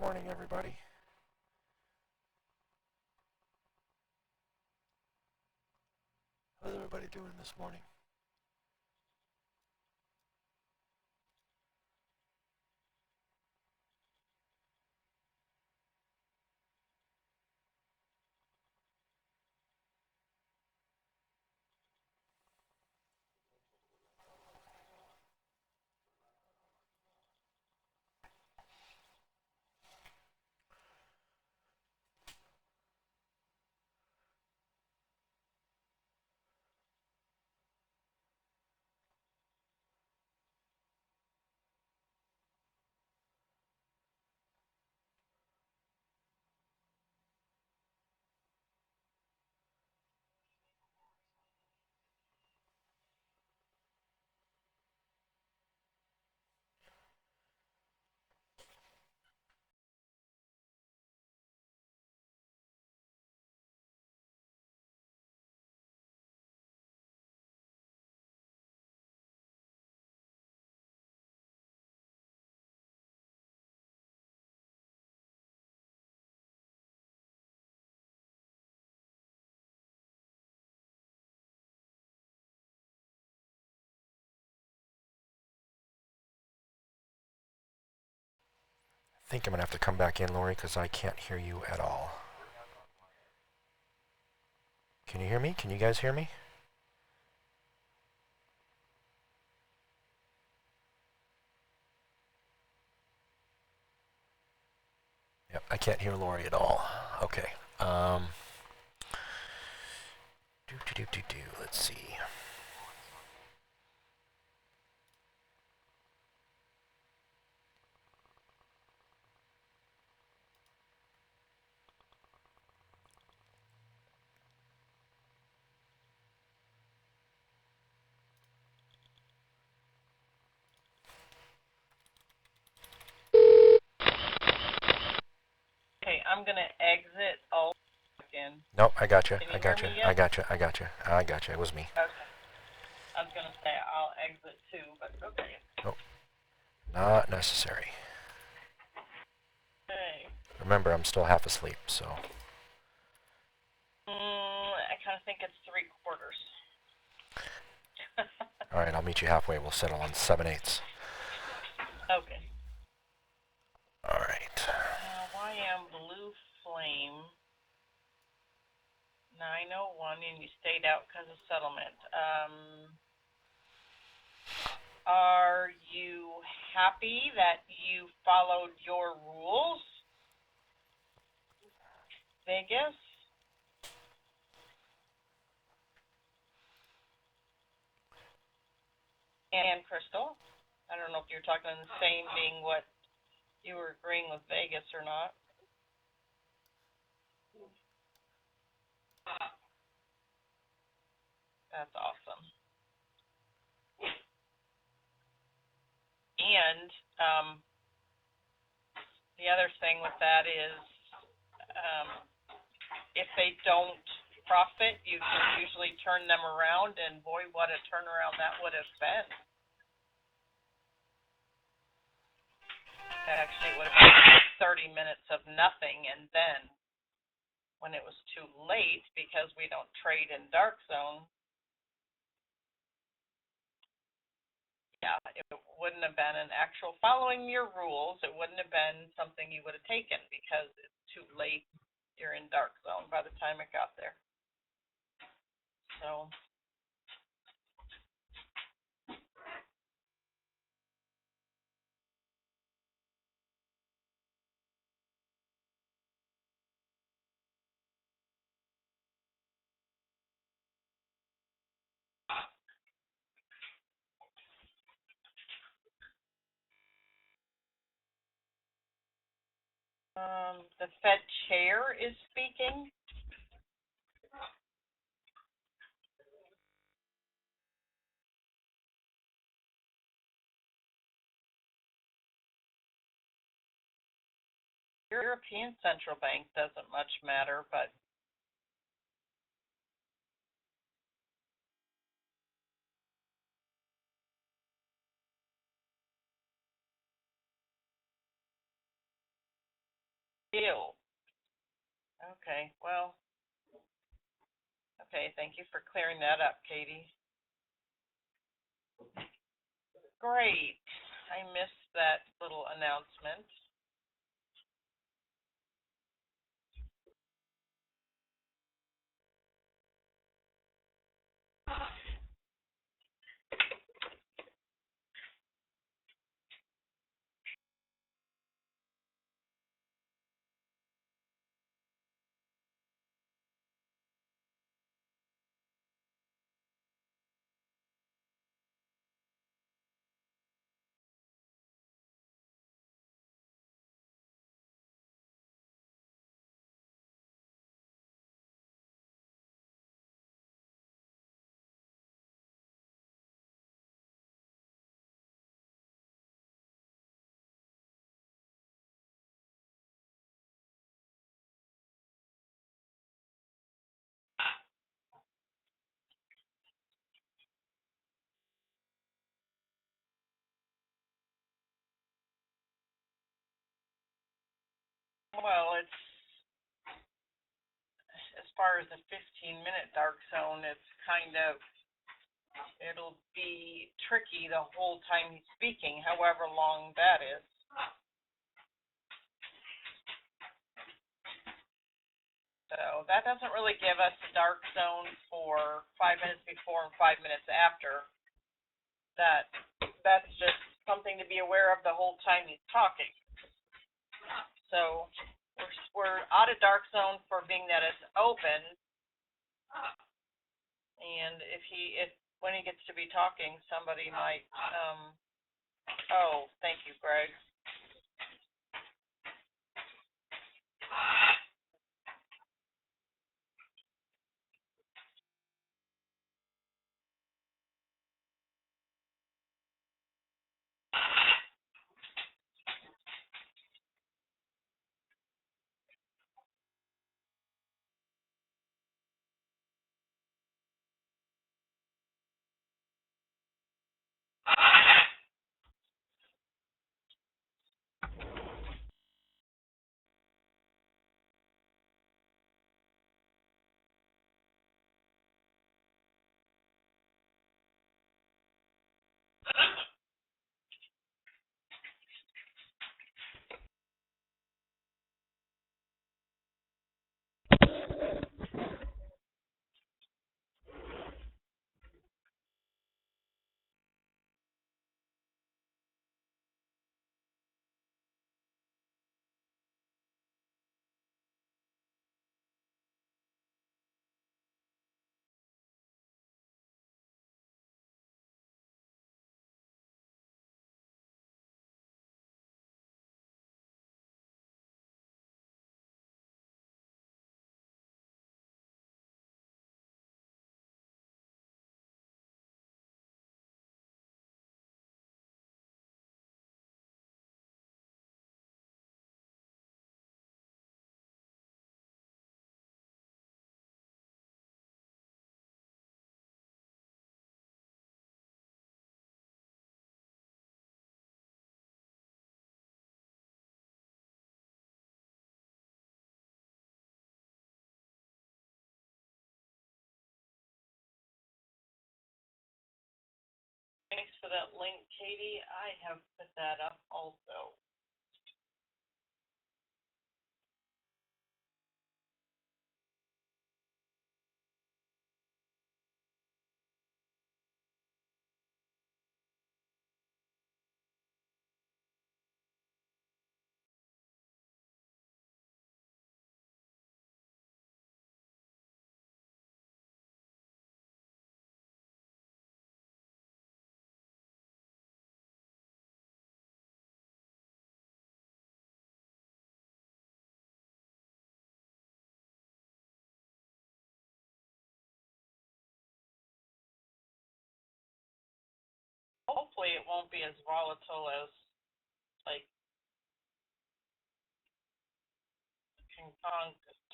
morning, everybody. How's everybody doing this morning? I think I'm going to have to come back in, Lori, because I can't hear you at all. Can you hear me? Can you guys hear me? Yep, I can't hear Lori at all. Okay. Let's see. Okay, I'm going to exit all again. Nope, I got you. Can I got hear you. me yet? I got you. I got you. I got you. It was me. Okay. I was going to say I'll exit too, but okay. Nope. Not necessary. Okay. Remember, I'm still half asleep, so. I kind of think it's 3/4. All right, I'll meet you halfway. We'll settle on 7/8. Okay. All right. YM Blue Flame 901, and you stayed out because of settlement. Are you happy that you followed your rules, Vegas? And Crystal? I don't know if you're talking the same being what you were agreeing with Vegas or not. That's awesome. And the other thing with that is if they don't profit, you can usually turn them around, and boy, what a turnaround that would have been. Actually, it would have been 30 minutes of nothing, and then when it was too late, because we don't trade in dark zone, yeah, it wouldn't have been an actual following your rules. It wouldn't have been something you would have taken because it's too late. You're in dark zone by the time it got there. So the Fed chair is speaking. European Central Bank doesn't much matter, but Ew. Okay, well, okay, thank you for clearing that up, Katie. Great. I missed that little announcement. Well, it's as far as the 15-minute dark zone, it's kind of it'll be tricky the whole time he's speaking, however long that is. So that doesn't really give us a dark zone for 5 minutes before and 5 minutes after. That's just something to be aware of the whole time he's talking. So we're out of dark zone for being that it's open, and if when he gets to be talking, somebody might. Oh, thank you, Greg. Thanks for that link, Katie. I have put that up also. Hopefully, it won't be as volatile as like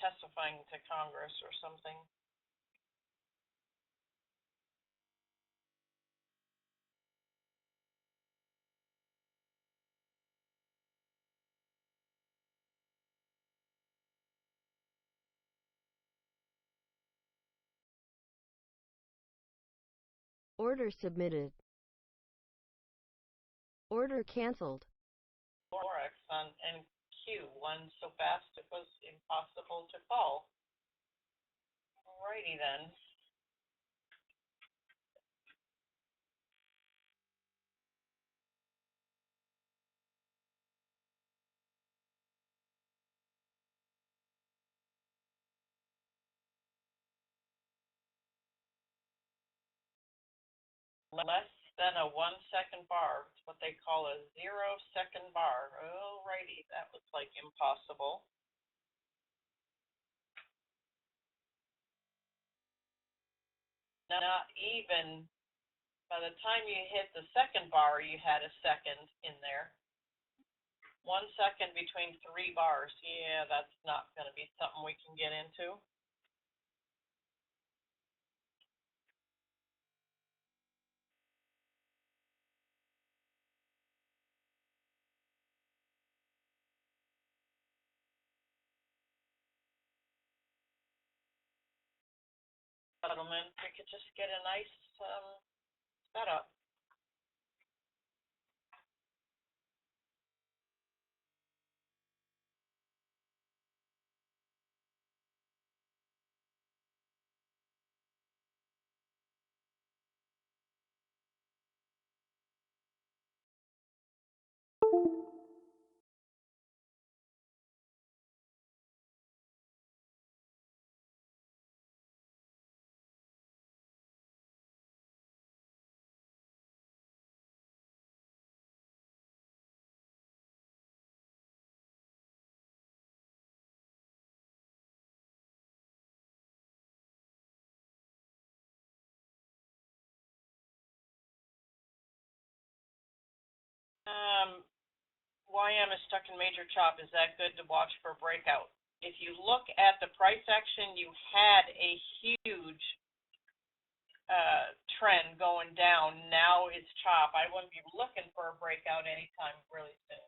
testifying to Congress or something. Order submitted. Order canceled. Forex on NQ won so fast it was impossible to call. Alrighty then. Less than a 1 second bar. It's what they call a 0 second bar. Alrighty, that looks like impossible. Not even by the time you hit the second bar, you had a second in there. 1 second between 3 bars. Yeah, that's not going to be something we can get into. Gentlemen, we could just get a nice setup. YM is stuck in major chop. Is that good to watch for breakout? If you look at the price action, you had a huge trend going down. Now it's chop. I wouldn't be looking for a breakout anytime really soon.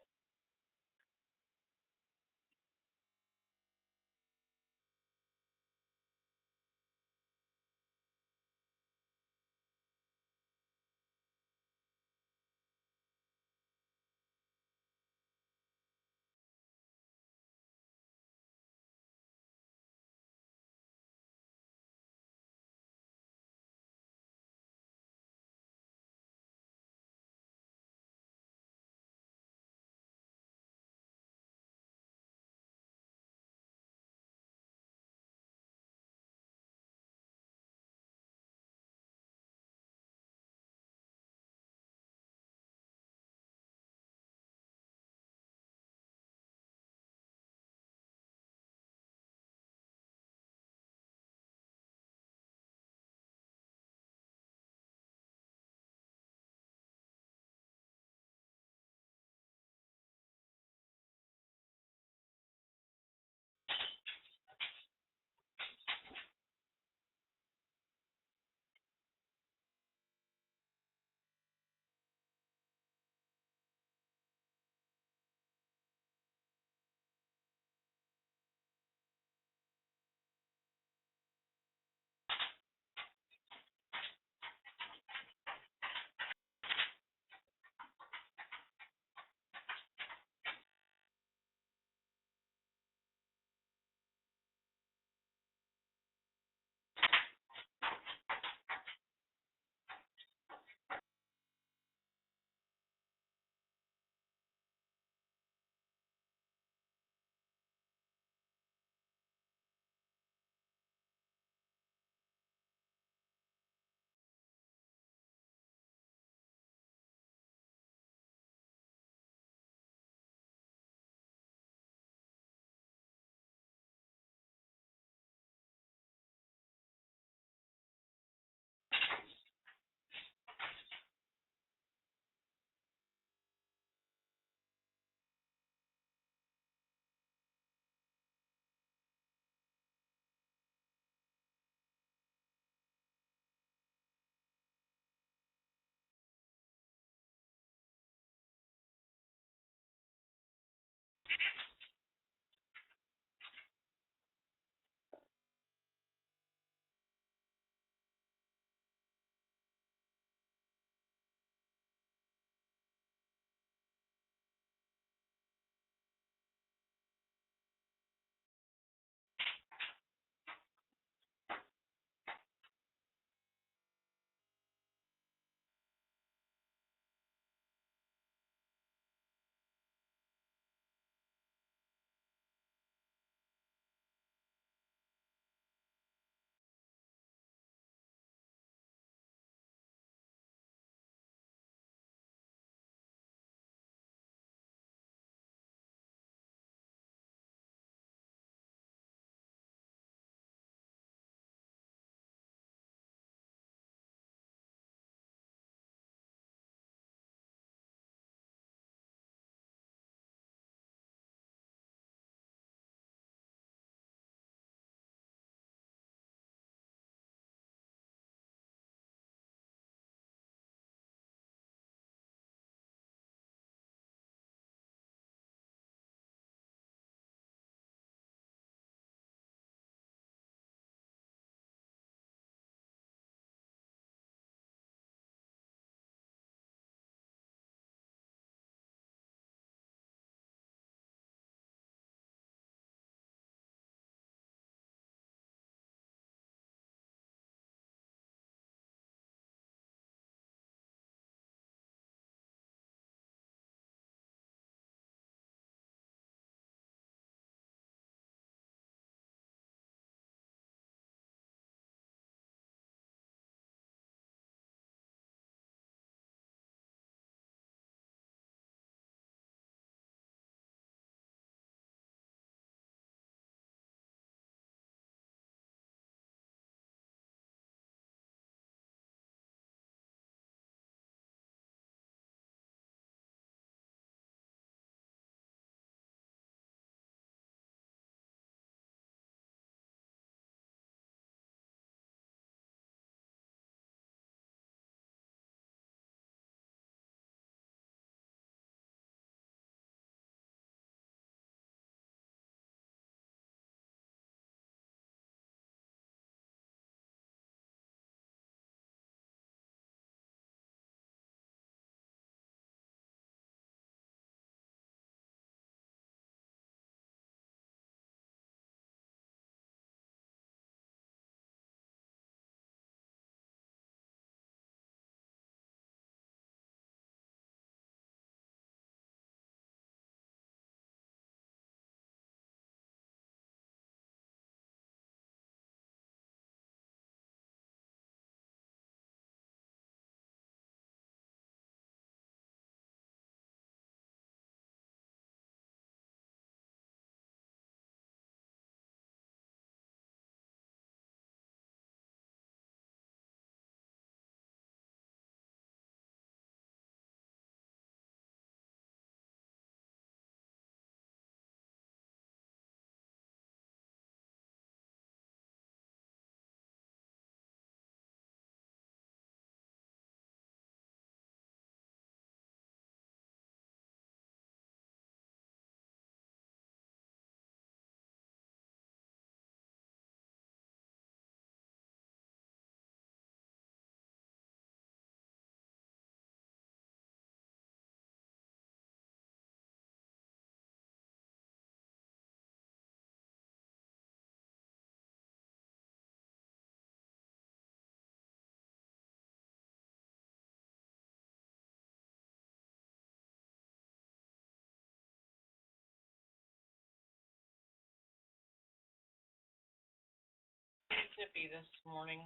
zippy this morning.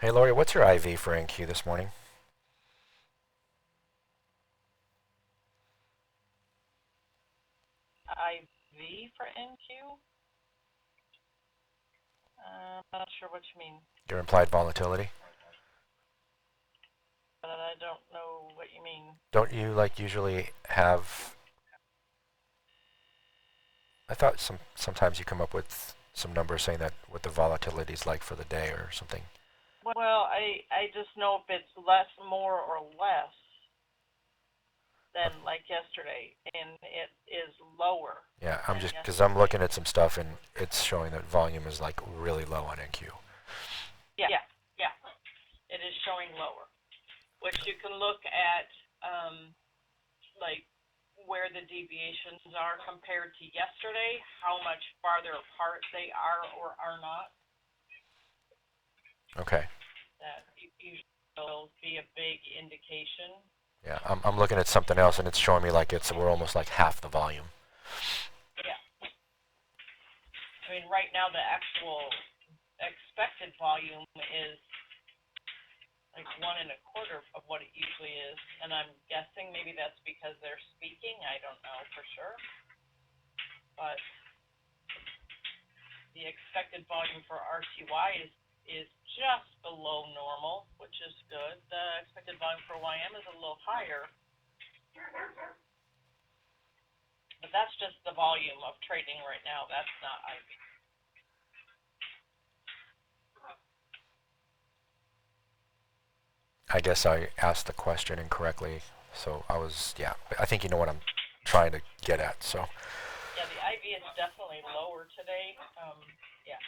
Hey, Lori, what's your IV for NQ this morning? IV for NQ? I'm not sure what you mean. Your implied volatility? But I don't know what you mean. Don't you like usually have? I thought sometimes you come up with some numbers saying that what the volatility is like for the day or something. Well, I just know if it's less, more, or less than like yesterday, and it is lower. Yeah, I'm just because I'm looking at some stuff and it's showing that volume is like really low on NQ. Yeah. It is showing lower, which you can look at, like where the deviations are compared to yesterday, how much farther apart they are or are not. Okay. That usually will be a big indication. Yeah, I'm looking at something else and it's showing me like we're almost like half the volume. Yeah. I mean, right now the actual expected volume is like 1.25 of what it usually is, and I'm guessing maybe that's because they're speaking. I don't know for sure, but the expected volume for RTY is just below normal, which is good. The expected volume for YM is a little higher, but that's just the volume of trading right now. That's not IV. I guess I asked the question incorrectly, so I think you know what I'm trying to get at, so. Yeah, the IV is definitely lower today. Yeah.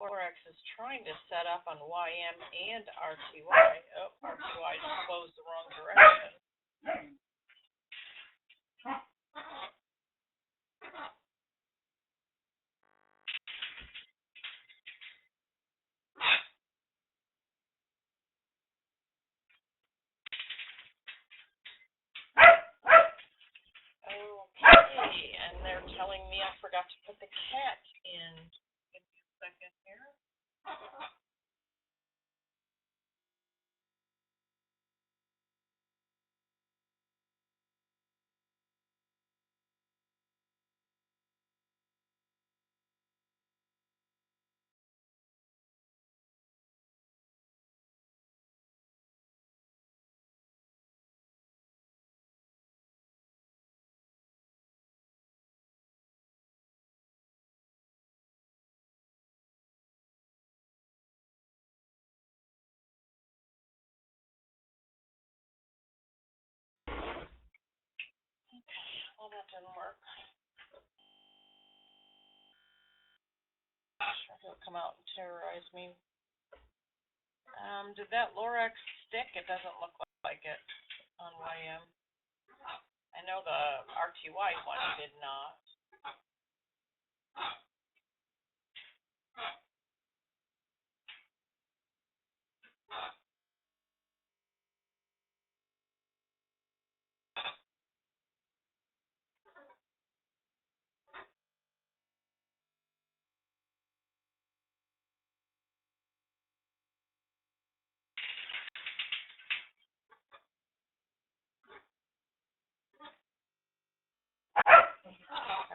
Forex is trying to set up on YM and RTY. Oh, RTY just closed the wrong direction. Okay, and they're telling me I forgot to put the cat in. Give me a second here. Well, that didn't work. Sure, he'll come out and terrorize me. Did that Lorex stick? It doesn't look like it on YM. I know the RTY one did not.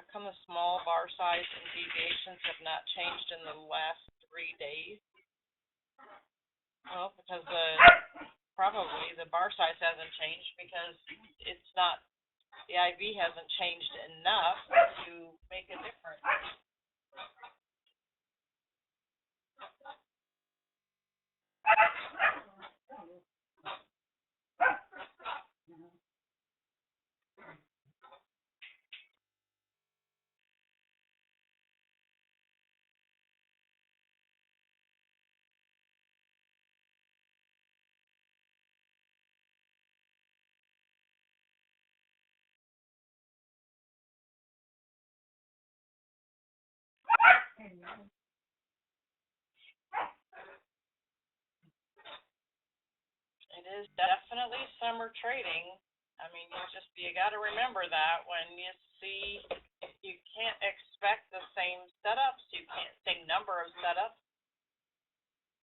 come the small bar size and deviations have not changed in the last 3 days? Well, because probably the bar size hasn't changed because it's not, the IV hasn't changed enough to make a difference. It is definitely summer trading. I mean, you got to remember that when you see, you can't expect the same setups, you can't same number of setups,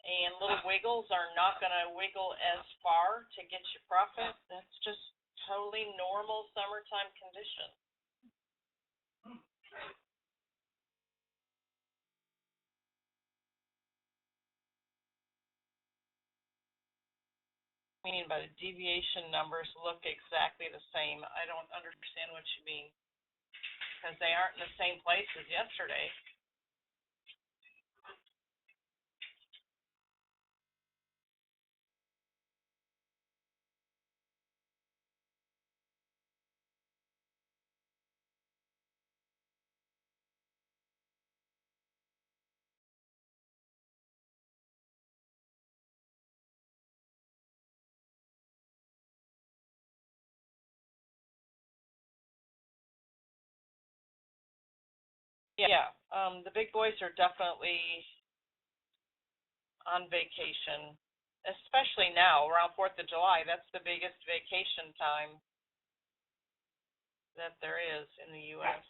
and little wiggles are not going to wiggle as far to get you profit. That's just totally normal summertime condition. Meaning by the deviation numbers look exactly the same. I don't understand what you mean, because they aren't in the same place as yesterday. Yeah, the big boys are definitely on vacation, especially now around 4th of July. That's the biggest vacation time that there is in the U.S.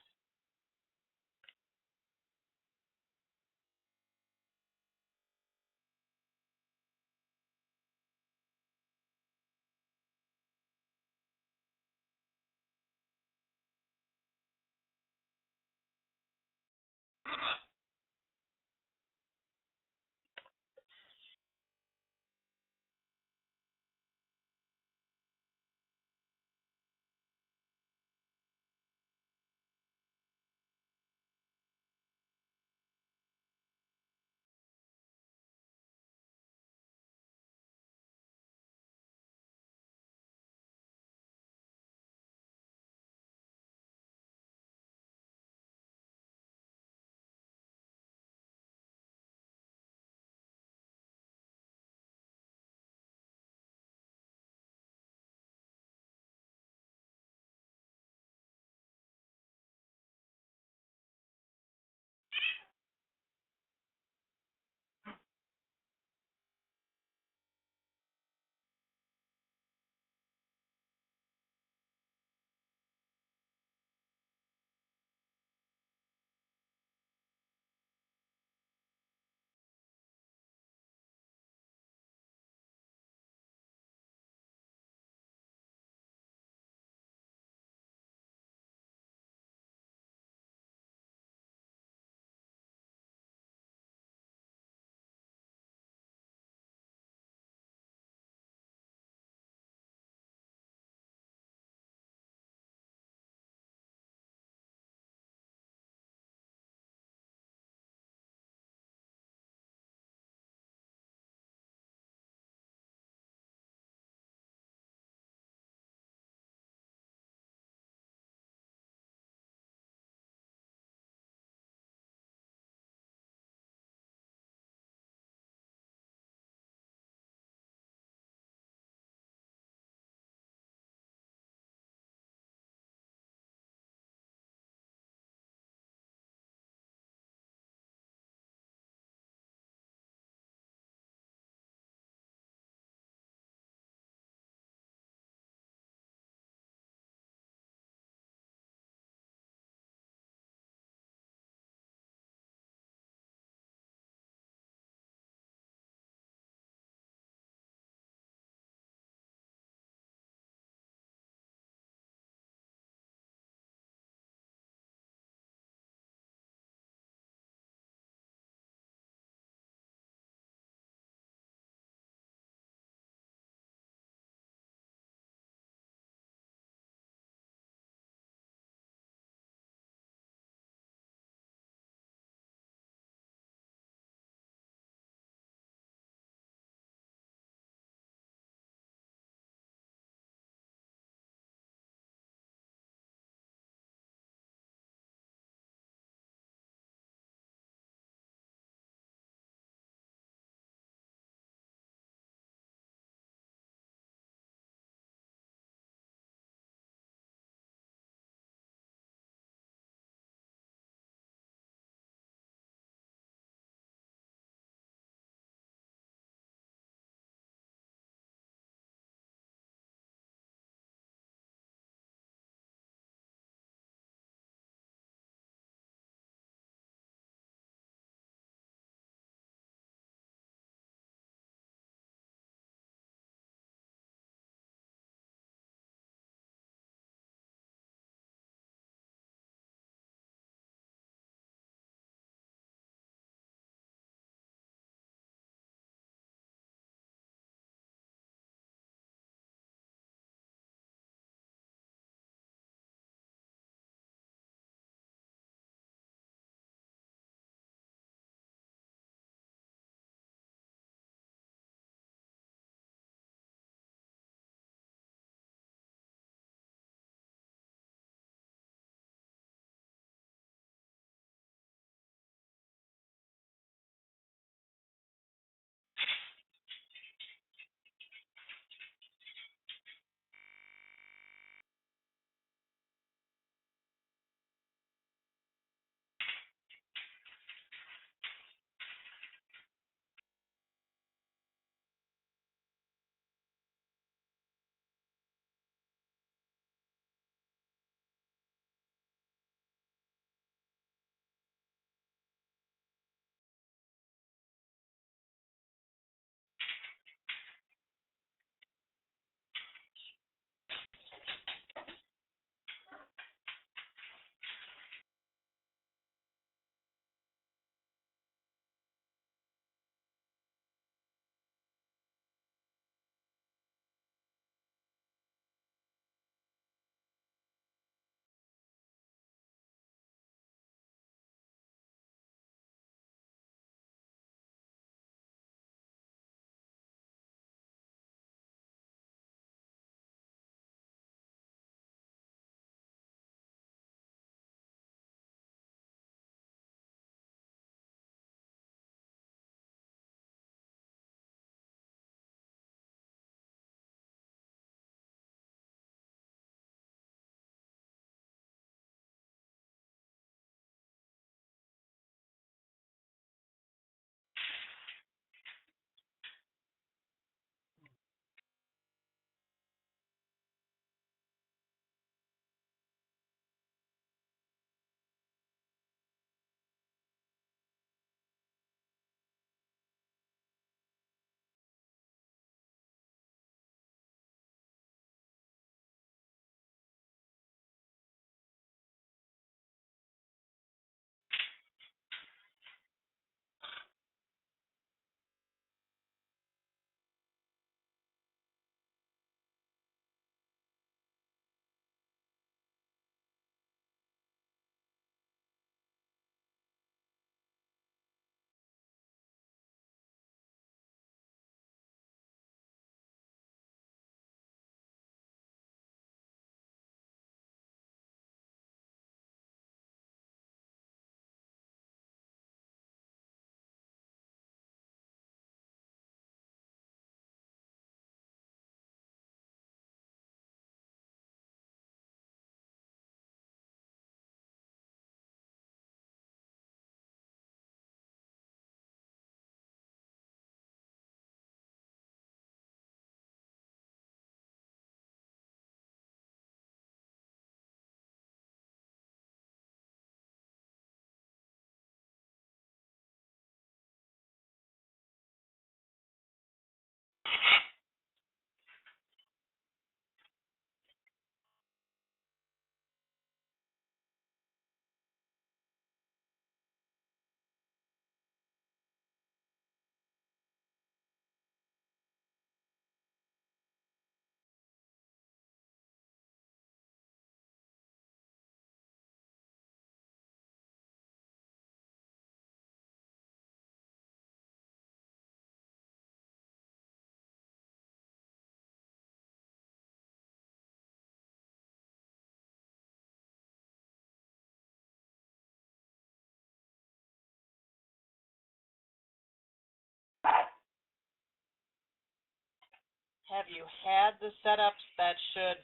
Have you had the setups that should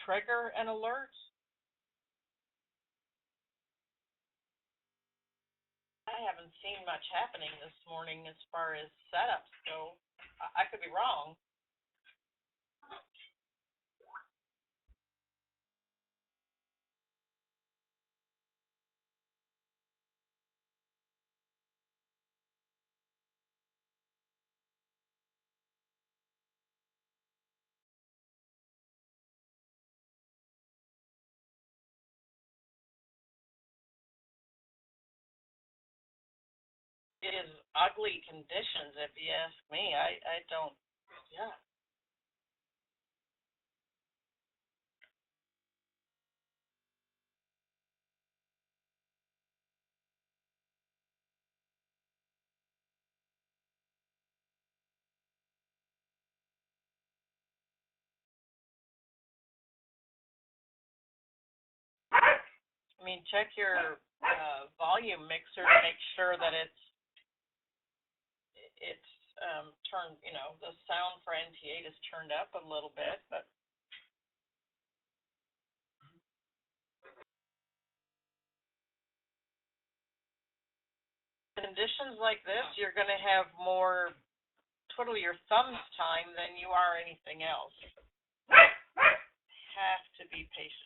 trigger an alert? I haven't seen much happening this morning as far as setups go. I could be wrong. It is ugly conditions, if you ask me. I don't, yeah. I mean, check your volume mixer to make sure that it's turned, you know, the sound for NT8 is turned up a little bit, but conditions like this, you're going to have more twiddle your thumbs time than you are anything else. Have to be patient.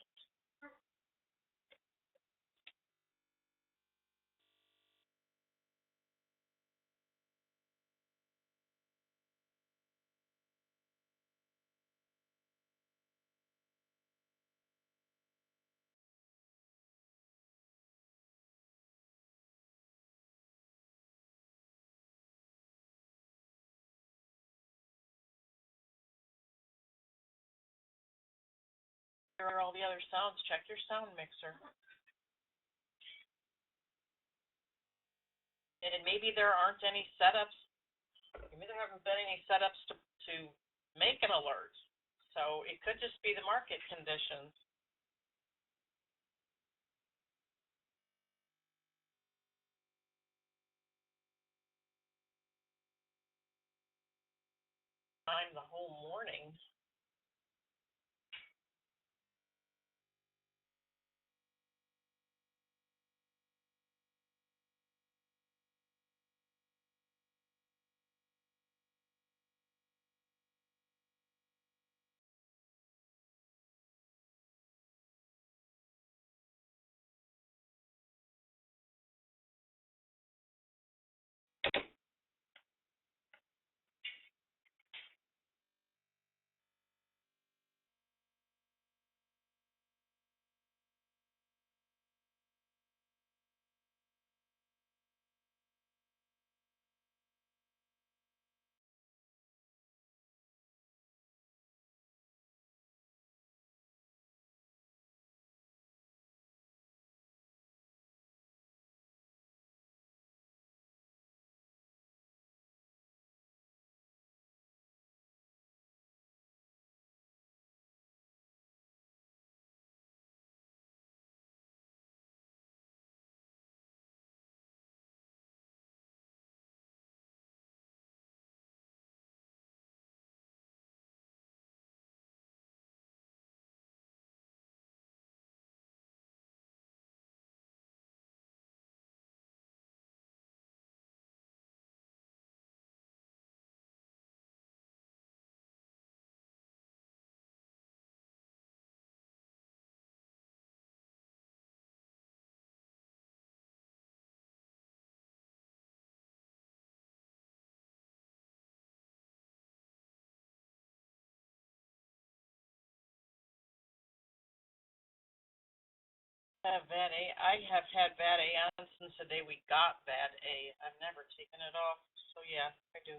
There are all the other sounds. Check your sound mixer. And maybe there aren't any setups. Maybe there haven't been any setups to make an alert. So it could just be the market conditions. Time the whole morning. Have bad A. I have had bad A on since the day we got bad A. I've never taken it off. So yeah, I do.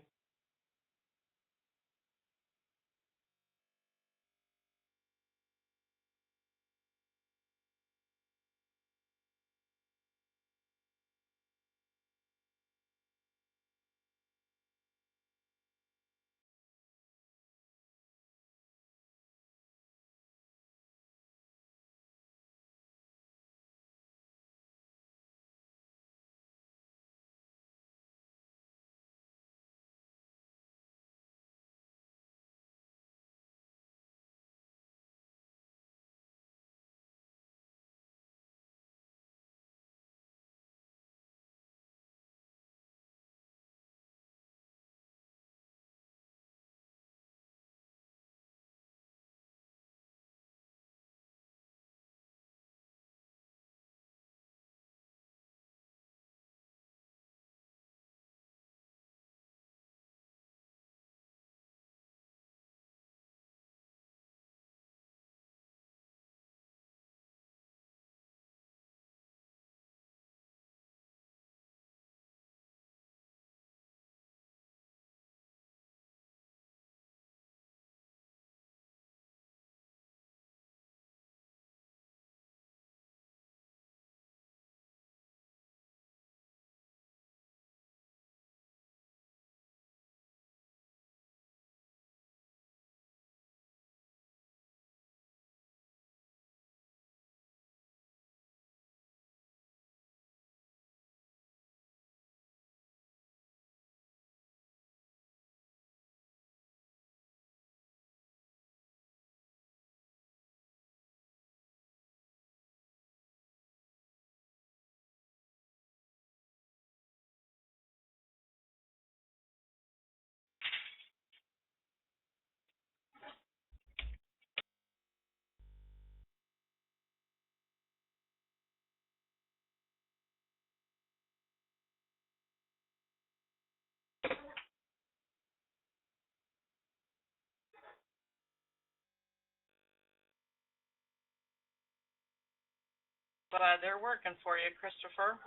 Glad they're working for you, Christopher.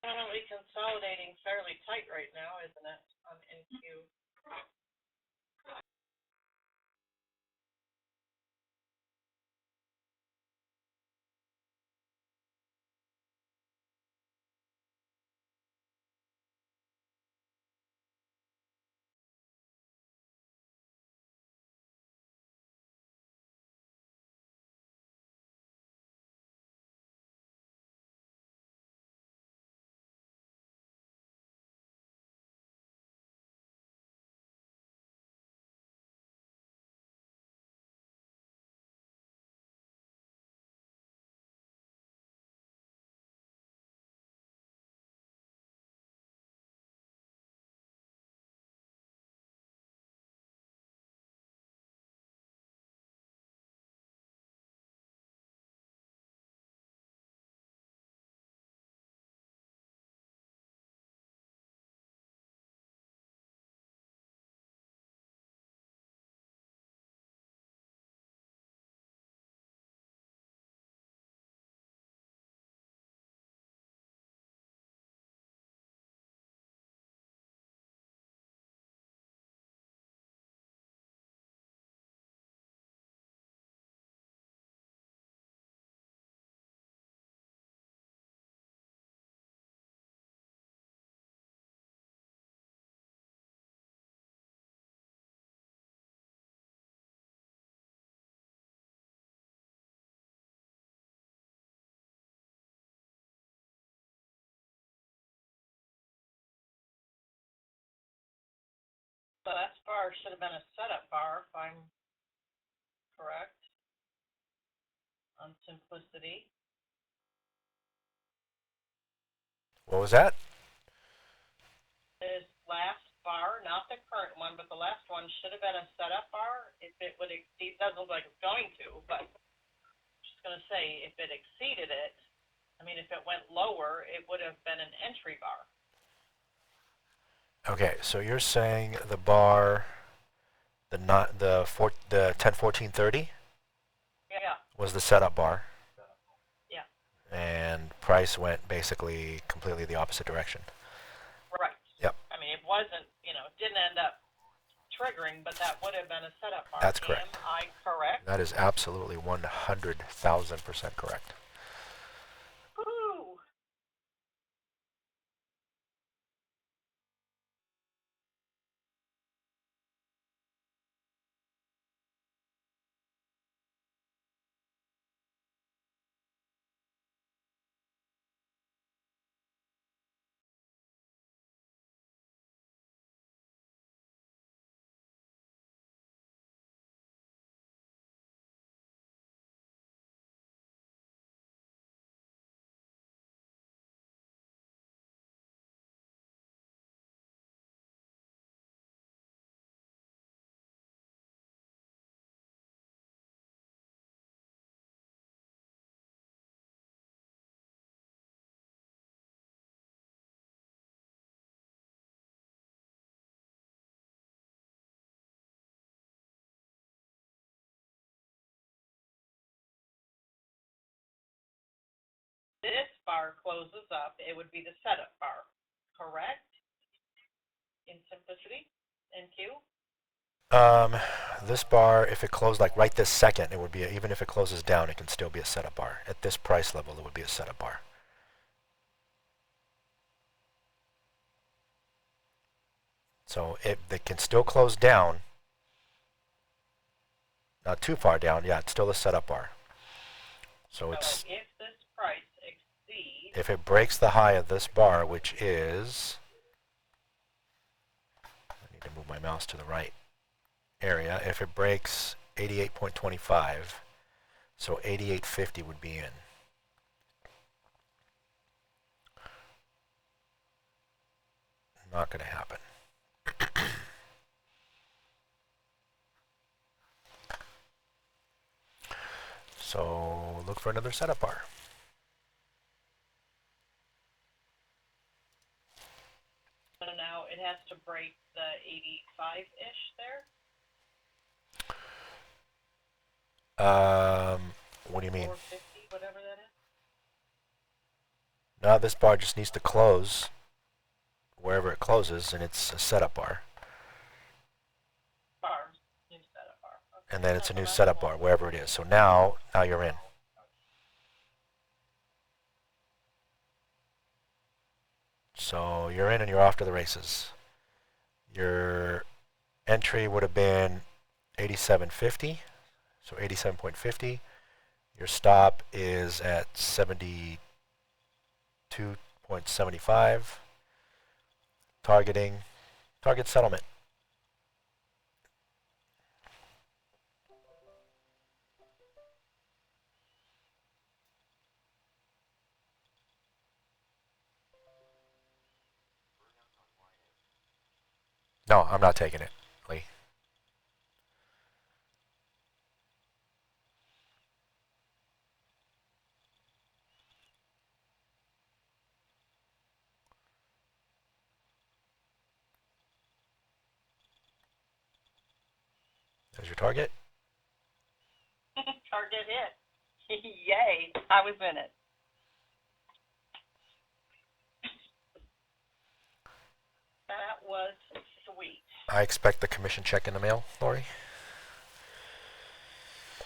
Definitely consolidating fairly tight right now, isn't it, on NQ? So that bar should have been a setup bar, if I'm correct, on simplicity. What was that? This last bar, not the current one, but the last one should have been a setup bar. If it would exceed, doesn't look like it's going to, but I'm just going to say if it exceeded it, I mean, if it went lower, it would have been an entry bar. Okay, so you're saying the bar, the 10-14-30 Yeah, was the setup bar, yeah, and price went basically completely the opposite direction. right. Yep. I mean, it wasn't, it didn't end up triggering, but that would have been a setup bar. That's correct. Am I correct? That is absolutely 100,000% correct. Woo! This bar closes up, it would be the setup bar, correct? In simplicity, NQ? This bar, if it closed like right this second, it would be, even if it closes down, it can still be a setup bar. At this price level, it would be a setup bar. So it can still close down, not too far down. Yeah, it's still a setup bar. So it's, if this price exceeds, if it breaks the high of this bar, which is my mouse to the right area. If it breaks 88.25, so 88.50 would be in. Not going to happen. So look for another setup bar. So now it has to break the 85-ish there? What do you mean? 450, whatever that is? Now this bar just needs to close wherever it closes, and it's a setup bar. Bar. New setup bar. Okay. And then it's a So new that's setup one. bar, wherever it is. So now you're in. So you're in and you're off to the races. Your entry would have been 87.50, so 87.50. Your stop is at 72.75. Target settlement. No, I'm not taking it, Lee. There's your target. Target hit. Yay, I was in it. That was sweet. I expect the commission check in the mail, Lori.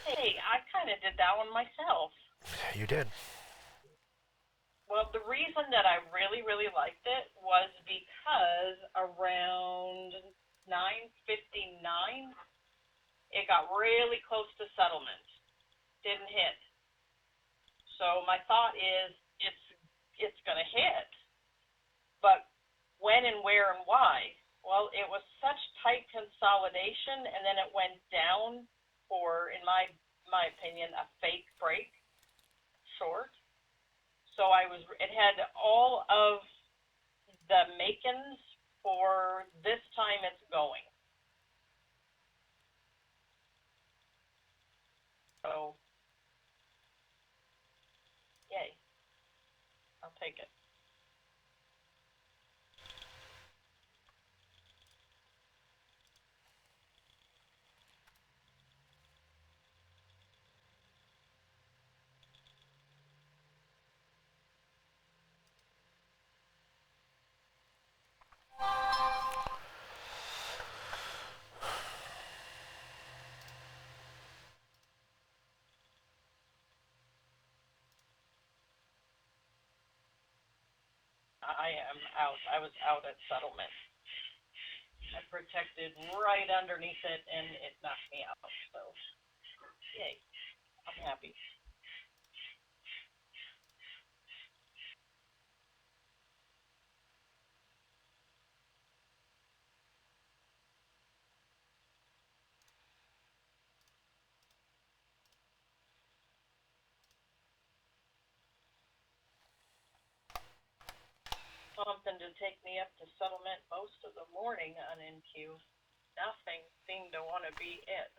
Hey, I kind of did that one myself. You did. Well, the reason that I really, really liked it was because around 9:59, it got really close to settlement. Didn't hit. So my thought is it's going to hit. But when and where and why? Well, it was such tight consolidation, and then it went down for, in my opinion, a fake break short. So it had all of the makings for this time it's going. So, yay. I'll take it. I am out. I was out at settlement. I protected right underneath it, and it knocked me out. So, yay. I'm happy. Something to take me up to settlement most of the morning on NQ. Nothing seemed to want to be it.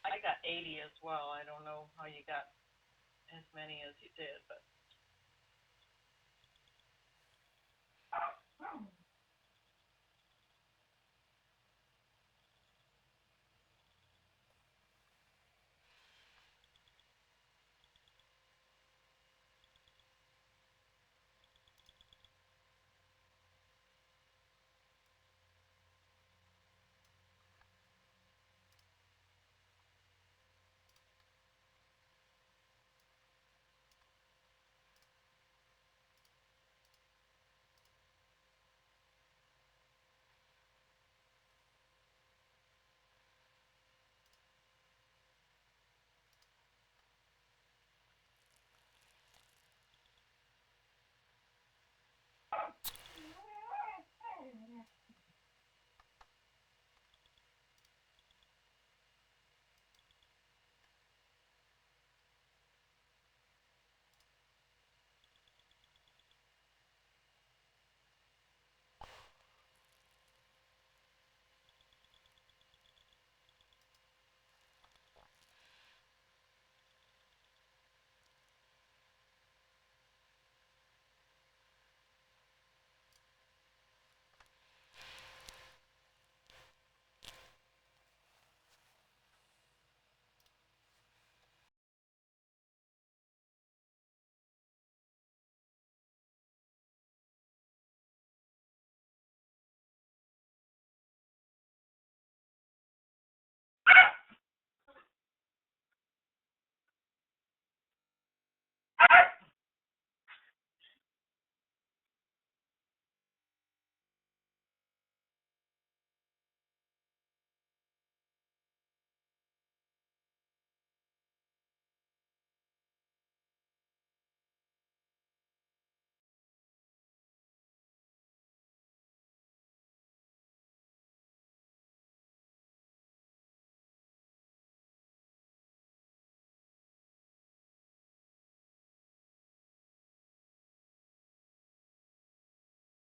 I got 80 as well. I don't know how you got as many as you did, but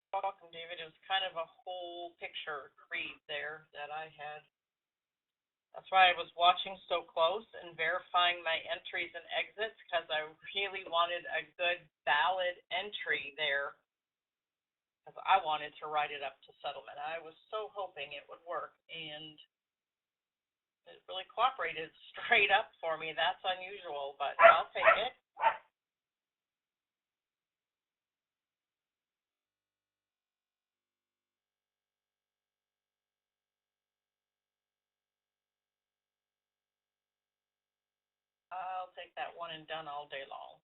Welcome, David. It was kind of a whole picture read there that I had. That's why I was watching so close and verifying my entries and exits, because I really wanted a good, valid entry there, because I wanted to write it up to settlement. I was so hoping it would work, and it really cooperated straight up for me. That's unusual, but I'll take it. I'll take that one and done all day long.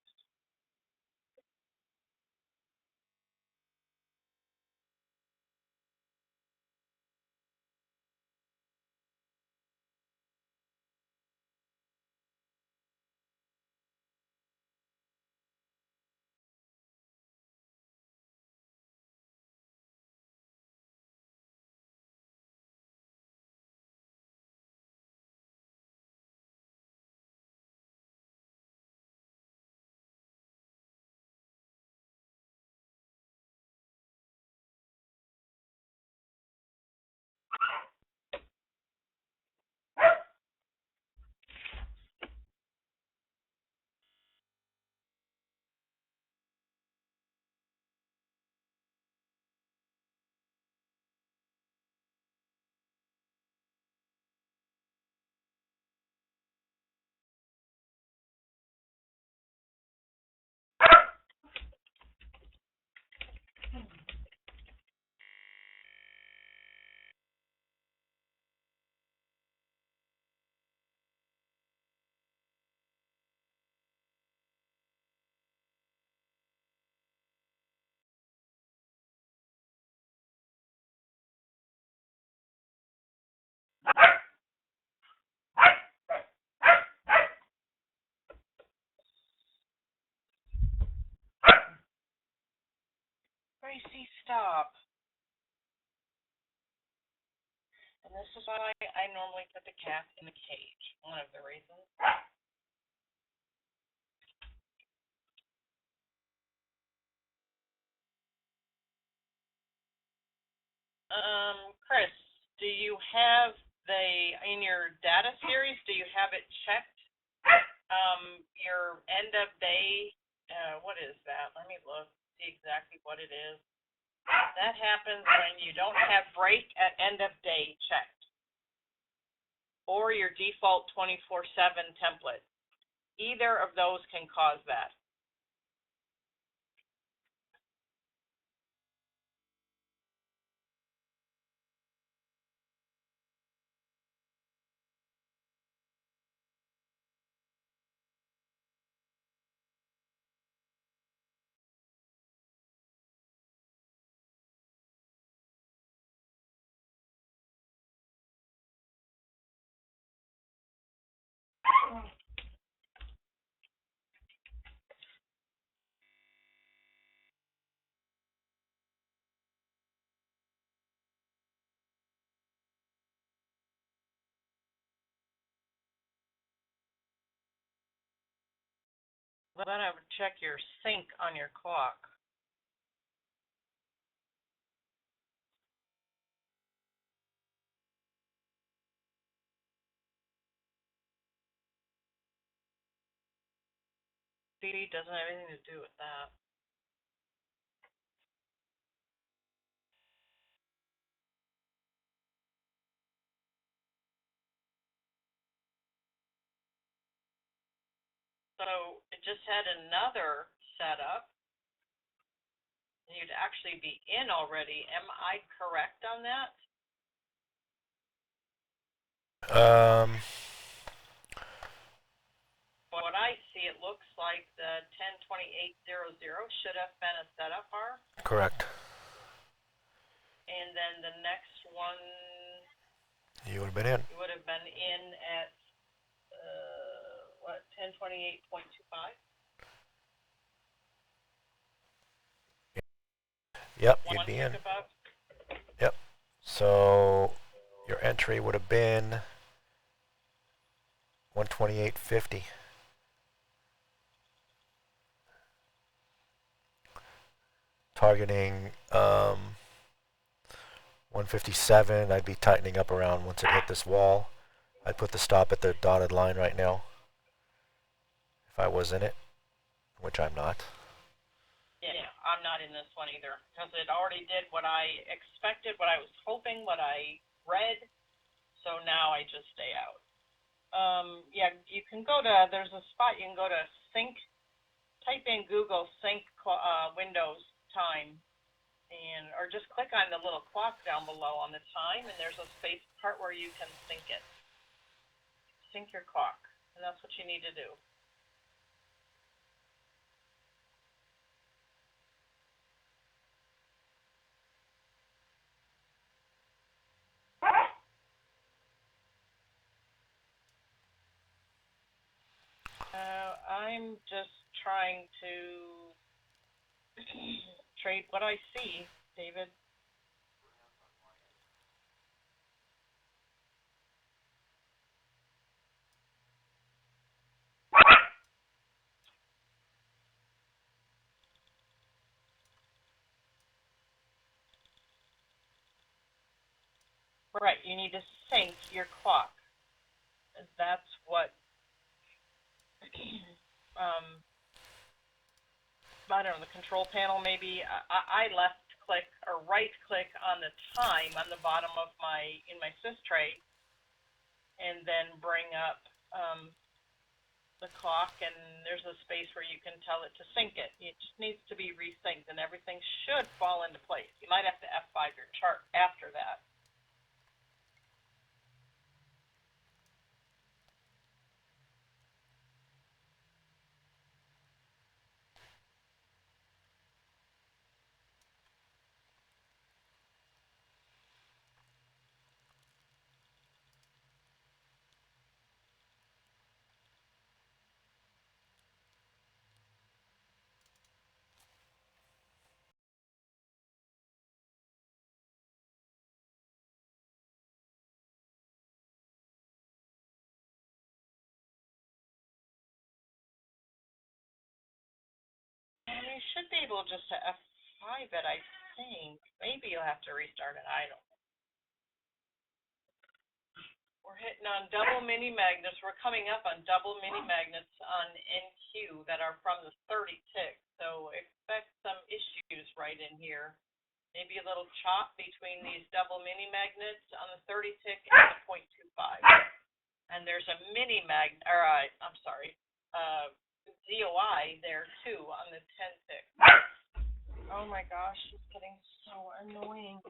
Gracie, stop. And this is why I normally put the cat in the cage. One of the reasons. Chris, do you have in your data series, do you have it checked? Your end of day, what is that? Let me look, see exactly what it is. That happens when you don't have break at end of day checked, or your default 24/7 template. Either of those can cause that. Then I would check your sync on your clock. CD doesn't have anything to do with that. So it just had another setup. You'd actually be in already. Am I correct on that? what I see, it looks like the 102800 should have been a setup bar. Correct. And then the next one, You would have been in. you would have been in at, 1028.25? Yep, One you'd be tick in. above? Yep. So your entry would have been 128.50. Targeting 157. I'd be tightening up around once it hit this wall. I'd put the stop at the dotted line right now if I was in it, which I'm not. Yeah, I'm not in this one either, because it already did what I expected, what I was hoping, what I read, so now I just stay out. Yeah, you can go to, there's a spot you can go to sync, type in Google sync Windows time, and or just click on the little clock down below on the time, and there's a space part where you can sync it. Sync your clock, and that's what you need to do. I'm just trying to trade what I see, David. Right, you need to sync your clock. That's what, I don't know, the control panel maybe. I left click or right click on the time on the bottom of in my sys tray, and then bring up the clock, and there's a space where you can tell it to sync it. It just needs to be resynced, and everything should fall into place. You might have to F5 your chart after that. And you should be able just to F5 it, I think. Maybe you'll have to restart it. I don't know. We're hitting on double mini magnets. We're coming up on double mini magnets on NQ that are from the 30 tick. So expect some issues right in here. Maybe a little chop between these double mini magnets on the 30 tick and the 0.25. And there's a mini magnet, or I'm sorry, ZOI there too on the 10 tick. Oh my gosh, it's getting so annoying.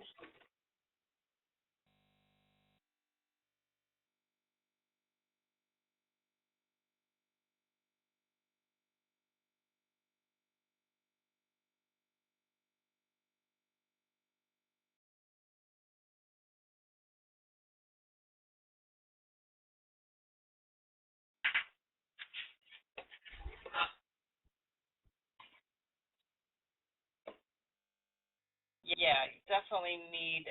Yeah, you definitely need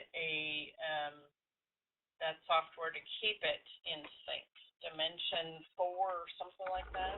that software to keep it in sync. Dimension 4 or something like that.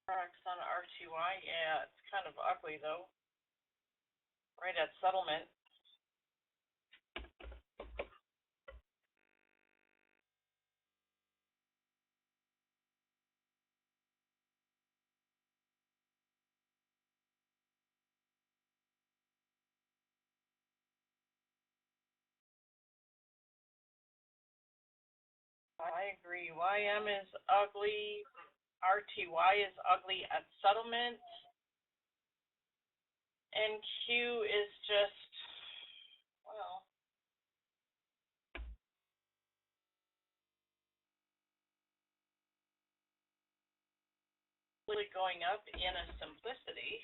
Forex on RTY, yeah, it's kind of ugly though. Right at settlement. I agree. YM is ugly. RTY is ugly at settlement. And Q is just, well, really going up in a simplicity.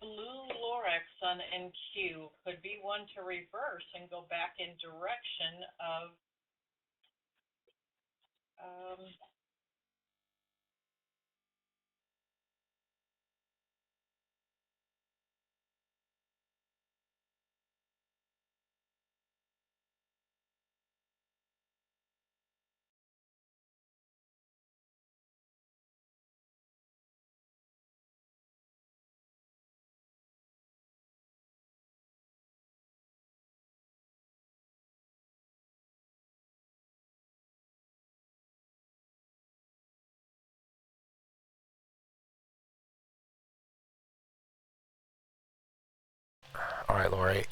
Blue Lorex on NQ could be one to reverse and go back in direction of All right, Lori.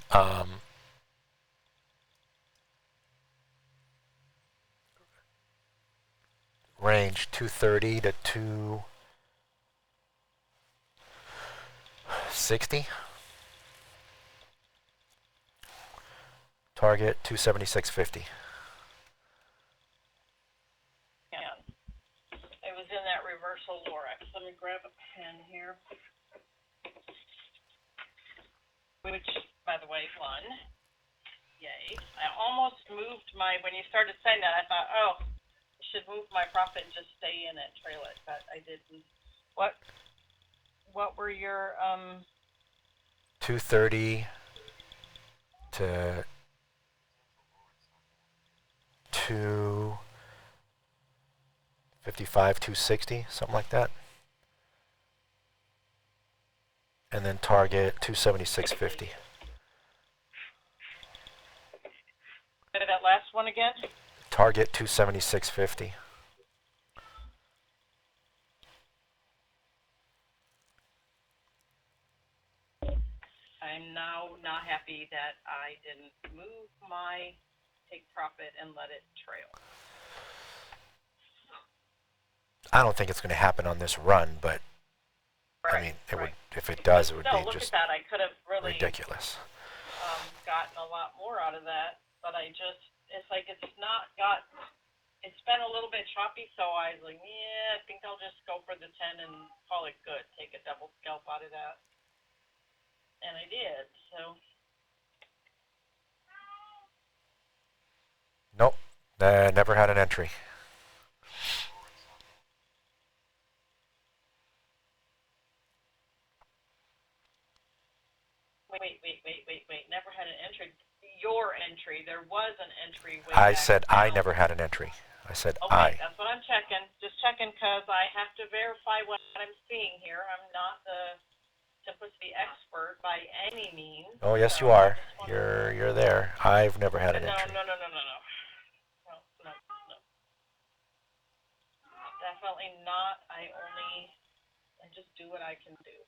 Range 230 to 260. Target 276.50. yeah. It was in that reversal Lorex. Let me grab a pen here. Which, by the way, fun. Yay. I almost moved my, when you started saying that, I thought, oh, I should move my profit and just stay in it, trail it, but I didn't. What were your, 230 to 255, 260, something like that. And then target 276.50. that last one again? Target 276.50. I'm now not happy that I didn't move my take profit and let it trail. I don't think it's going to happen on this run, but Right, I mean, it right. would, if it does, But it would still, be look just at that. I could have really ridiculous. gotten a lot more out of that, but I just, it's like it's been a little bit choppy, so I was like, yeah, I think I'll just go for the 10 and call it good. Take a double scalp out of that. And I did, so. Nope. Never had an entry. Wait. Never had an entry. Your entry. There was an entry way I back said down. I never had an entry. I said Okay, I. that's what I'm checking. Just checking because I have to verify what I'm seeing here. I'm not the simplicity expert by any means. Oh, yes, So you are. I just wanted You're there. I've never had an no, entry. no, no, no, no, no. No, no, no. Definitely not. I just do what I can do.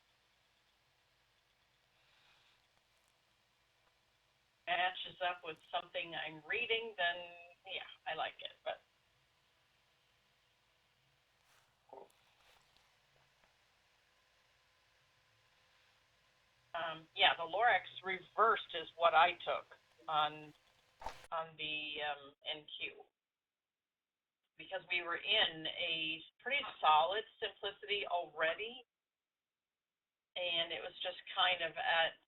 Matches up with something I'm reading, then yeah, I like it. But yeah, the Lorex reversed is what I took on the NQ because we were in a pretty solid simplicity already, and it was just kind of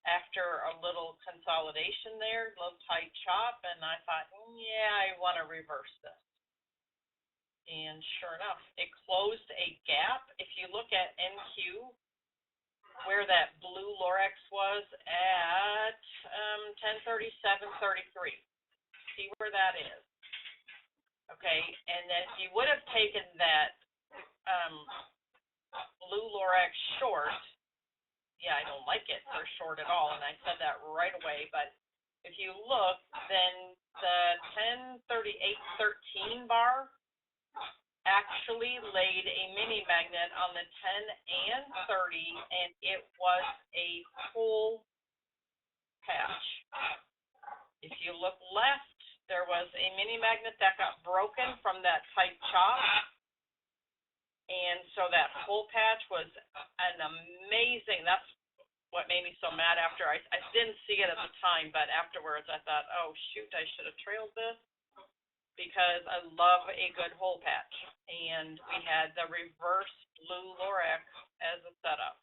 after a little consolidation there, a little tight chop, and I thought, yeah, I want to reverse this. And sure enough, it closed a gap. If you look at NQ, where that blue Lorex was at 1037.33. See where that is. Okay, and then if you would have taken that blue Lorex short, yeah, I don't like it for short at all, and I said that right away, but if you look, then the 1038.13 bar actually laid a mini magnet on the 10 and 30, and it was a full patch. If you look left, there was a mini magnet that got broken from that tight chop, and so that full patch was an amazing, that's what made me so mad after. I didn't see it at the time, but afterwards I thought, oh shoot, I should have trailed this, because I love a good hole patch. And we had the reverse blue Lorex as a setup.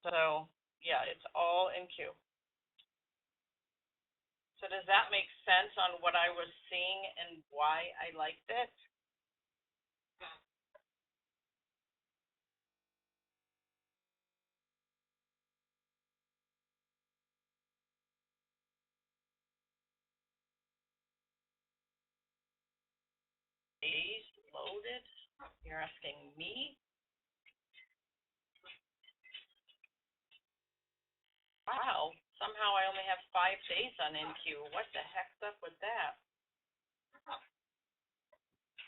So yeah, it's all in Q. So does that make sense on what I was seeing and why I liked it? Days loaded? You're asking me? Wow, somehow I only have 5 days on NQ. What the heck's up with that?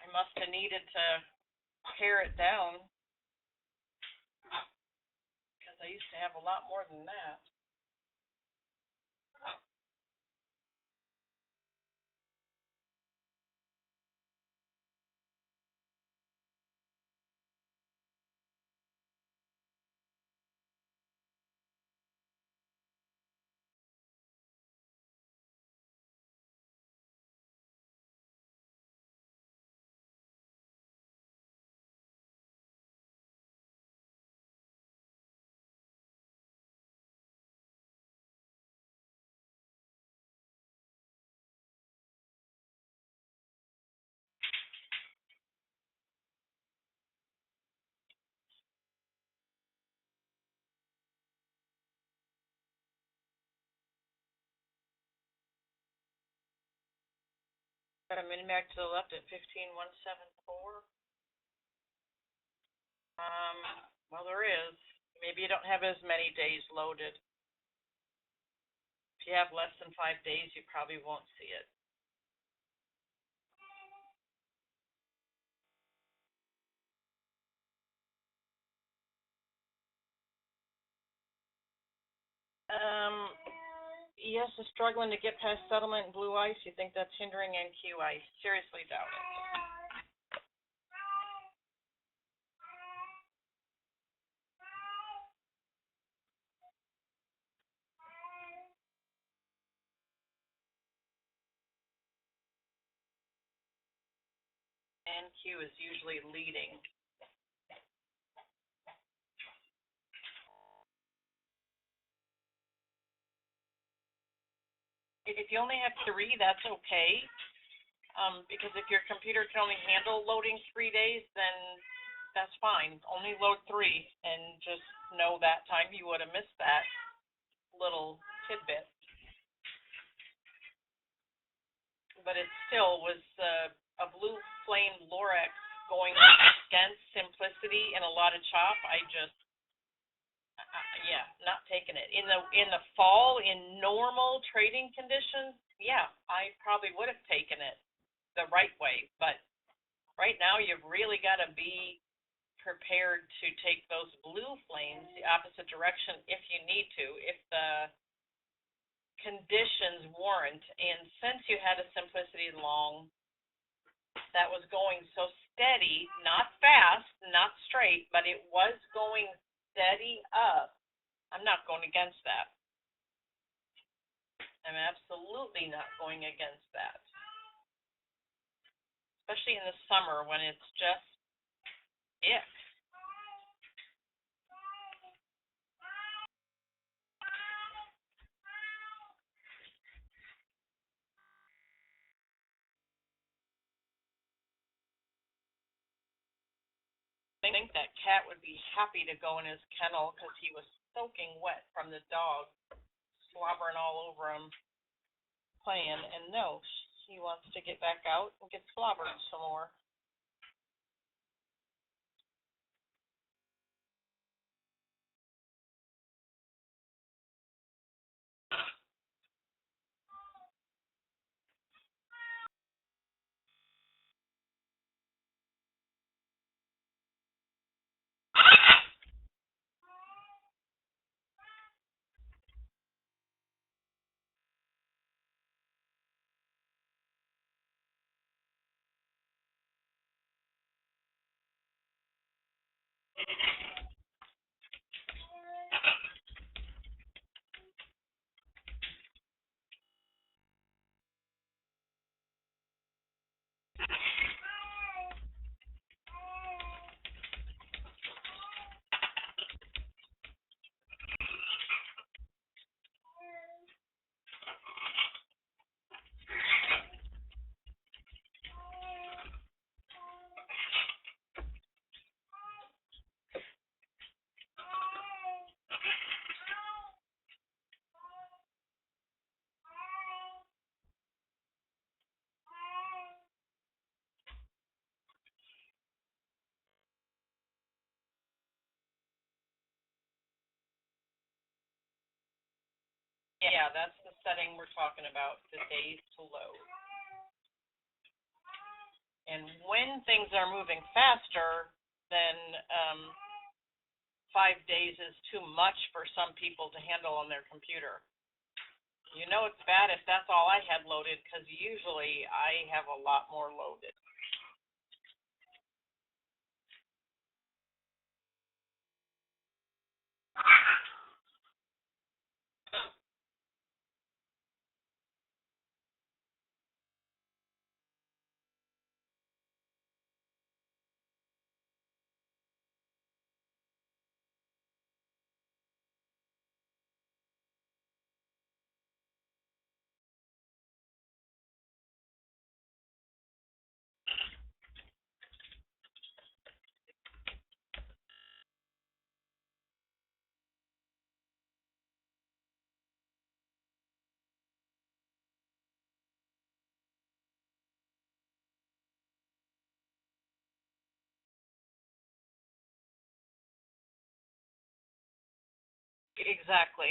I must have needed to pare it down, because I used to have a lot more than that. Got a mini mag to the left at 15,174. Well, there is. Maybe you don't have as many days loaded. If you have less than 5 days, you probably won't see it. ES is struggling to get past settlement in blue ice. You think that's hindering NQ? I seriously doubt it. NQ is usually leading. If you only have 3, that's okay. Because if your computer can only handle loading 3 days, then that's fine. Only load 3, and just know that time you would have missed that little tidbit. But it still was a blue flame Lorex going against simplicity in a lot of chop. Yeah, not taking it. In the fall, in normal trading conditions, yeah, I probably would have taken it the right way. But right now, you've really got to be prepared to take those blue flames the opposite direction if you need to, if the conditions warrant. And since you had a simplicity long that was going so steady, not fast, not straight, but it was going steady up, I'm not going against that. I'm absolutely not going against that. Especially in the summer when it's just ick. I think that cat would be happy to go in his kennel because he was soaking wet from the dog slobbering all over him playing. And no, he wants to get back out and get slobbered some more. Yeah, that's the setting we're talking about, the days to load. And when things are moving faster, then 5 days is too much for some people to handle on their computer. You know it's bad if that's all I had loaded, because usually I have a lot more loaded. Exactly.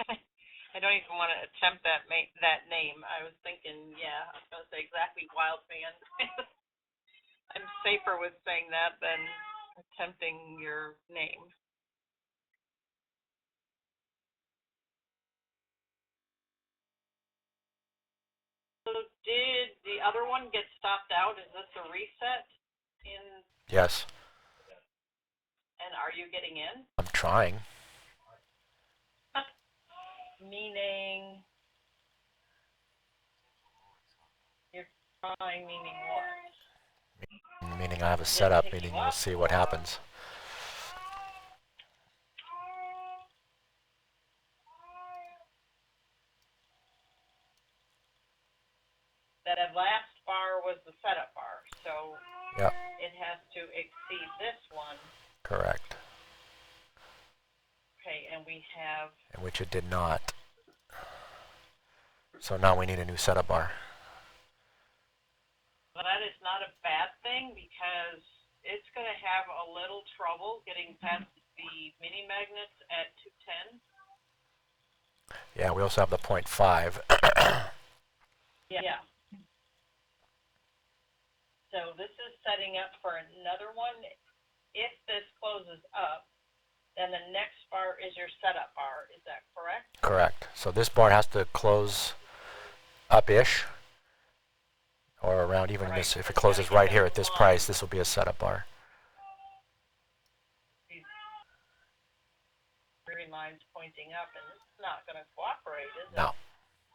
I don't even want to attempt that name. I was thinking, yeah, I was going to say exactly Wild Man. I'm safer with saying that than attempting your name. So did the other one get stopped out? Is this a reset? Yes. And are you getting in? I'm trying. Meaning, you're trying, meaning what? Meaning I have a setup, meaning we'll see what happens. That last bar was the setup bar, so Yep. it has to exceed this one. Correct. Okay, and we have... Which it did not. So now we need a new setup bar. But that is not a bad thing because it's going to have a little trouble getting past the mini magnets at 210. Yeah, we also have the 0.5. Yeah. So this is setting up for another one. If this closes up, then the next bar is your setup bar. Is that correct? Correct. So this bar has to close up-ish, or around even Right, this. If so it it's gotta closes get right here those at this lines. price, this will be a setup bar. These green lines pointing up, and this is not going to cooperate, is it? No,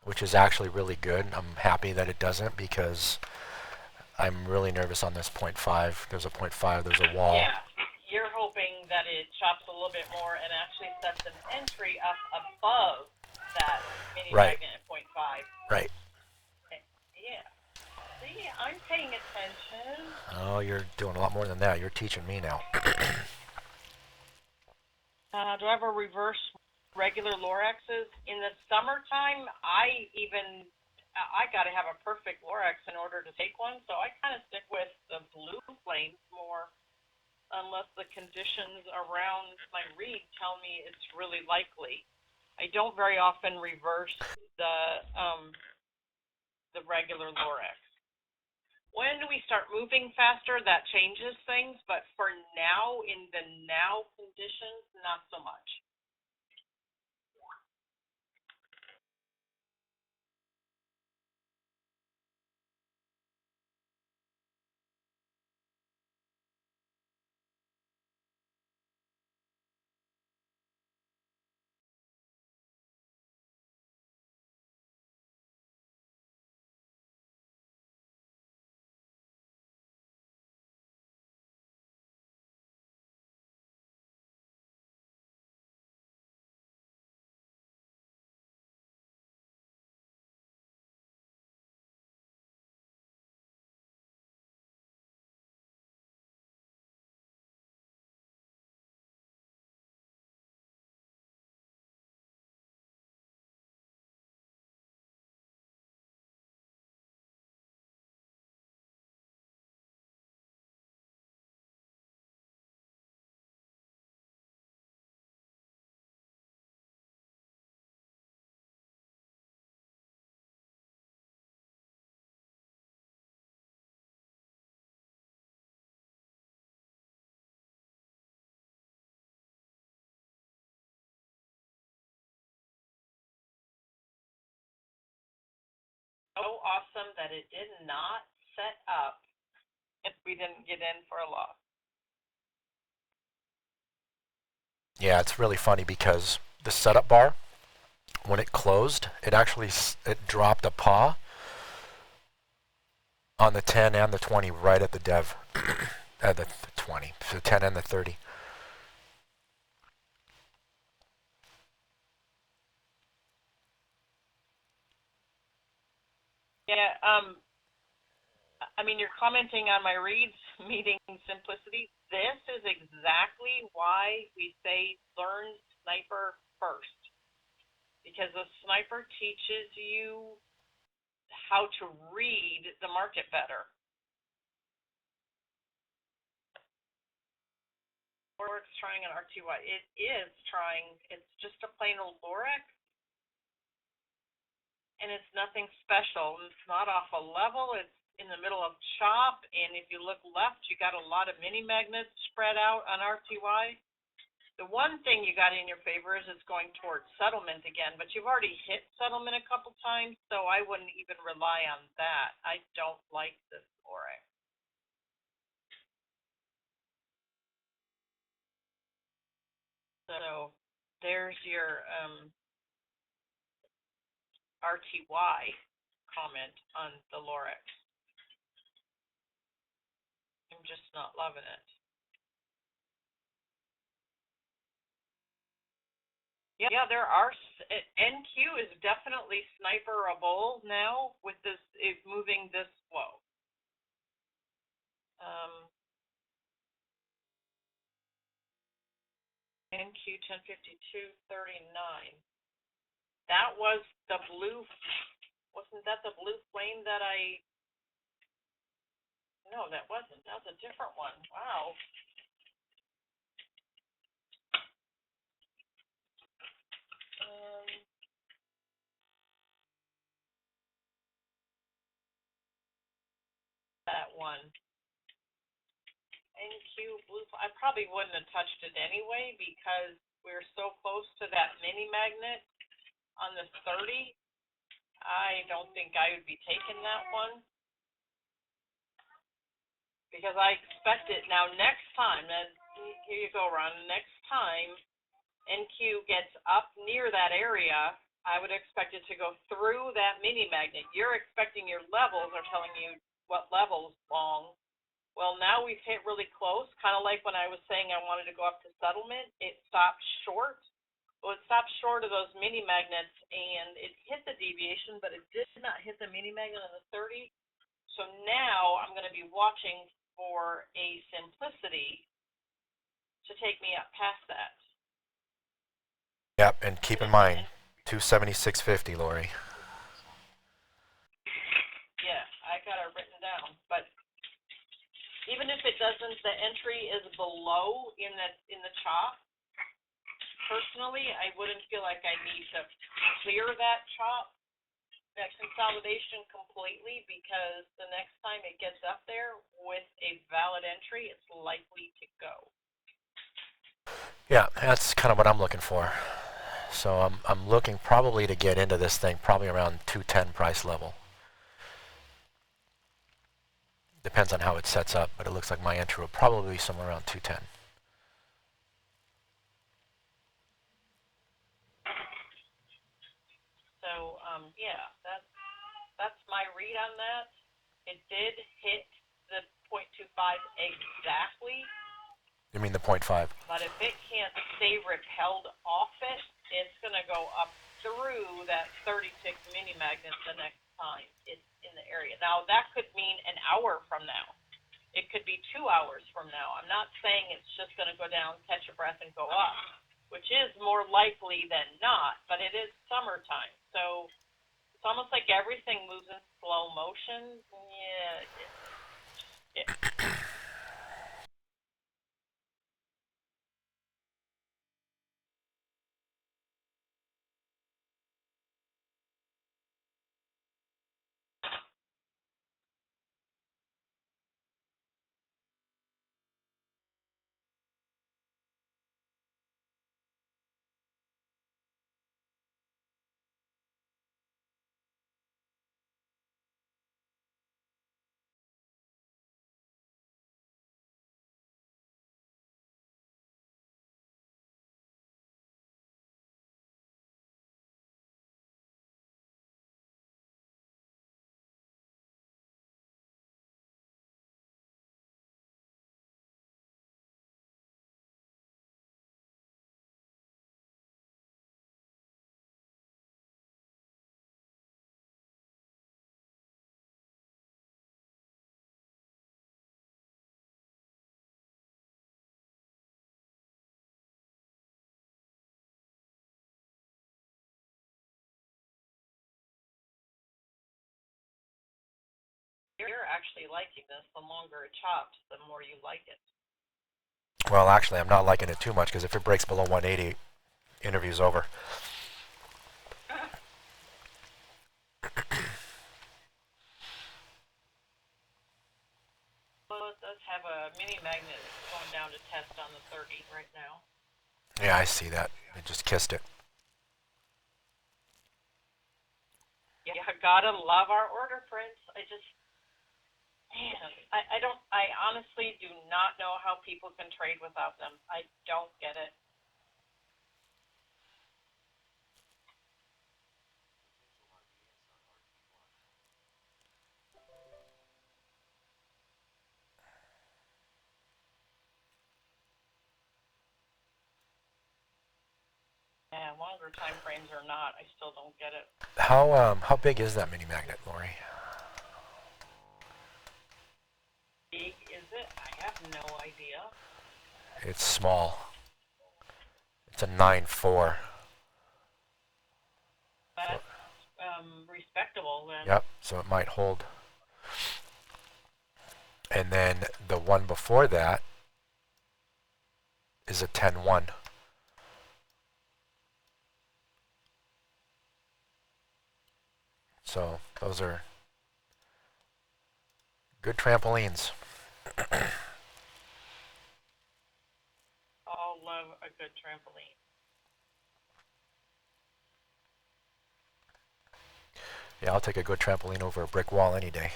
which is actually really good. I'm happy that it doesn't because I'm really nervous on this 0.5. There's a 0.5. There's a wall. Yeah, you're hoping that it chops a little bit more and actually sets an entry up above that mini Right. magnet at 0.5. Right. Yeah. See, I'm paying attention. Oh, you're doing a lot more than that. You're teaching me now. Do I have a reverse regular Lorexes? In the summertime, I got to have a perfect Lorex in order to take one, so I kind of stick with the blue flames more unless the conditions around my read tell me it's really likely. I don't very often reverse the regular Lorex. When we start moving faster, that changes things, but for now, in the now conditions, not so much. So awesome that it did not set up if we didn't get in for a loss. Yeah, it's really funny because the setup bar, when it closed, it dropped a paw on the 10 and the 20 right at the dev, at the 20, the 10 and the 30. Yeah, I mean, you're commenting on my reads meeting simplicity. This is exactly why we say learn sniper first, because the sniper teaches you how to read the market better. Or it's trying an RTY. It is trying. It's just a plain old Lorex, and it's nothing special. It's not off a level. It's in the middle of chop, and if you look left, you got a lot of mini magnets spread out on RTY. The one thing you got in your favor is it's going towards settlement again, but you've already hit settlement a couple times, so I wouldn't even rely on that. I don't like this Lorex. So there's your RTY comment on the Lorex. I'm just not loving it. Yeah, there are. NQ is definitely sniperable now with this moving this slow. NQ 1052.39. That was the blue Wasn't that the blue flame that no, that wasn't. That was a different one. Wow. That one. NQ blue. I probably wouldn't have touched it anyway because we're so close to that mini magnet on the 30. I don't think I would be taking that one because I expect it. Now, next time, and here you go, Ron. Next time NQ gets up near that area, I would expect it to go through that mini magnet. You're expecting your levels are telling you what level's long. Well, now we've hit really close, kind of like when I was saying I wanted to go up to settlement. It stopped short. Well, it stopped short of those mini magnets, and it hit the deviation, but it did not hit the mini magnet on the 30. So now I'm going to be watching for a simplicity to take me up past that. Yep, and keep in mind, 276.50, Lori. Yeah, I got it written down. But even if it doesn't, the entry is below in the chop. Personally, I wouldn't feel like I need to clear that chop, that consolidation completely, because the next time it gets up there with a valid entry, it's likely to go. Yeah, that's kind of what I'm looking for. So I'm looking probably to get into this thing probably around 210 price level. Depends on how it sets up, but it looks like my entry will probably be somewhere around 210. So yeah, that's my read on that. It did hit the 0.25 exactly. You mean the 0.5? But if it can't stay repelled off it, it's going to go up through that 36 mini magnet the next time it's in the area. Now, that could mean an hour from now. It could be 2 hours from now. I'm not saying it's just going to go down, catch a breath, and go up, which is more likely than not, but it is summertime. So it's almost like everything moves in slow motion. Yeah. You're actually liking this. The longer it chops, the more you like it. Well, actually, I'm not liking it too much because if it breaks below 180, interview's over. Well, it does have a mini magnet going down to test on the 30 right now. Yeah, I see that. It just kissed it. You gotta love our order prints. Man, I honestly do not know how people can trade without them. I don't get it. Yeah, longer time frames or not, I still don't get it. How big is that mini magnet, Lori? Big is it? I have no idea. It's small. It's a 9.4. That's respectable. well then. Yep, so it might hold. And then the one before that is a 10-1. So those are good trampolines. All love a good trampoline. Yeah, I'll take a good trampoline over a brick wall any day.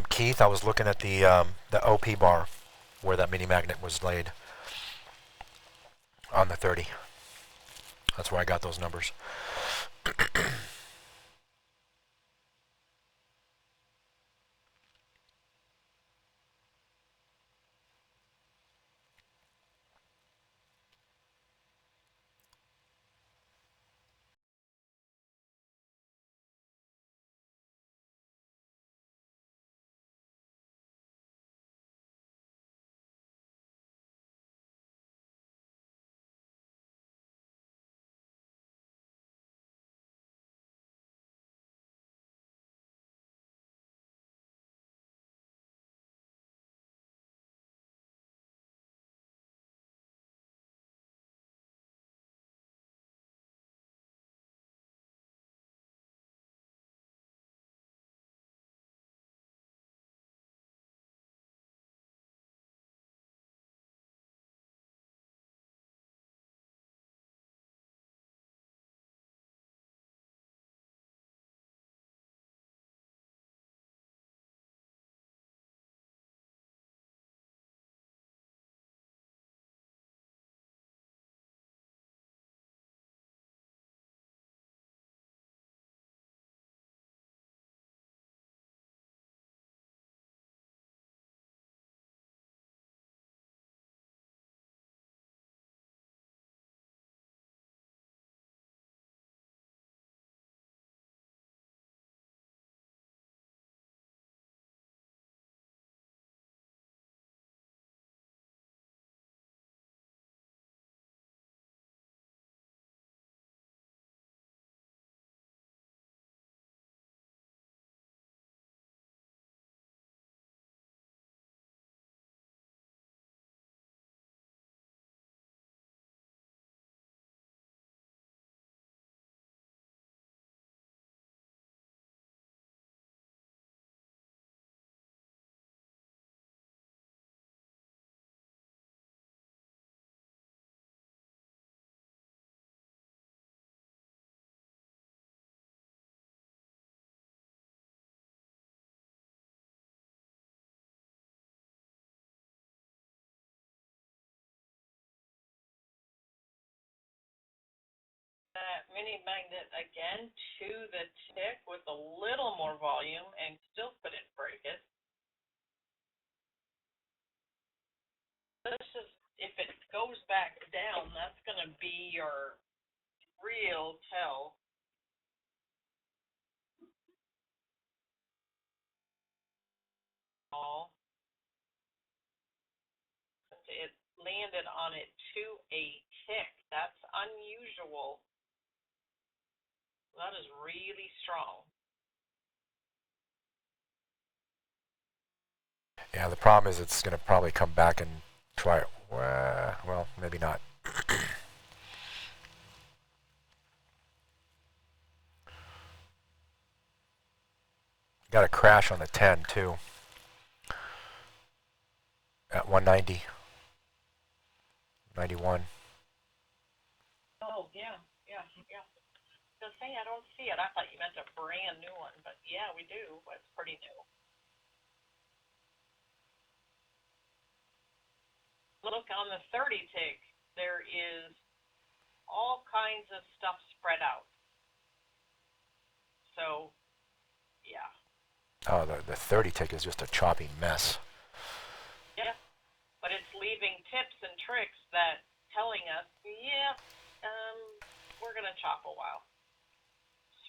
Keith, I was looking at the OP bar where that mini magnet was laid on the 30. That's where I got those numbers. That mini magnet again to the tick with a little more volume and still couldn't break it. This is, if it goes back down, that's going to be your real tell. It landed on it to a tick. That's unusual. That is really strong. Yeah, the problem is it's going to probably come back and try it. Well, maybe not. Got a crash on the 10 too at 190, 91. Oh, yeah. Just say I don't see it. I thought you meant a brand new one, but yeah, we do. It's pretty new. Look on the 30 tick, there is all kinds of stuff spread out. So, yeah. Oh, the 30 tick is just a choppy mess. Yeah, but it's leaving tips and tricks that telling us, yeah, we're going to chop a while.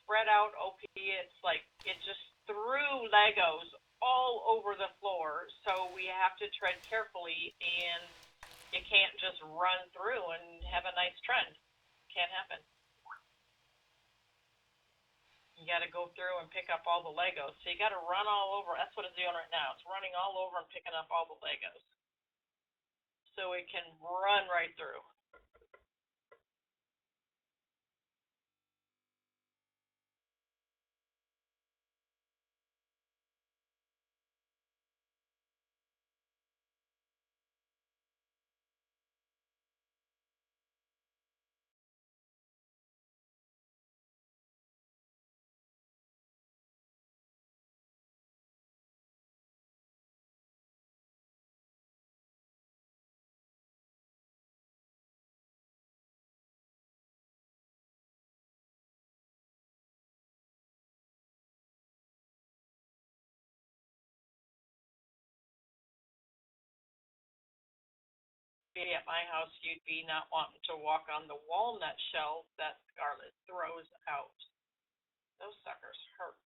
Spread out OP, it's like it just threw Legos all over the floor, so we have to tread carefully, and You can't just run through and have a nice trend. Can't happen. You got to go through and pick up all the Legos. So you got to run all over. That's what it's doing right now. It's running all over and picking up all the Legos. So it can run right through. Be at my house, you'd be not wanting to walk on the walnut shells that Scarlet throws out. Those suckers hurt.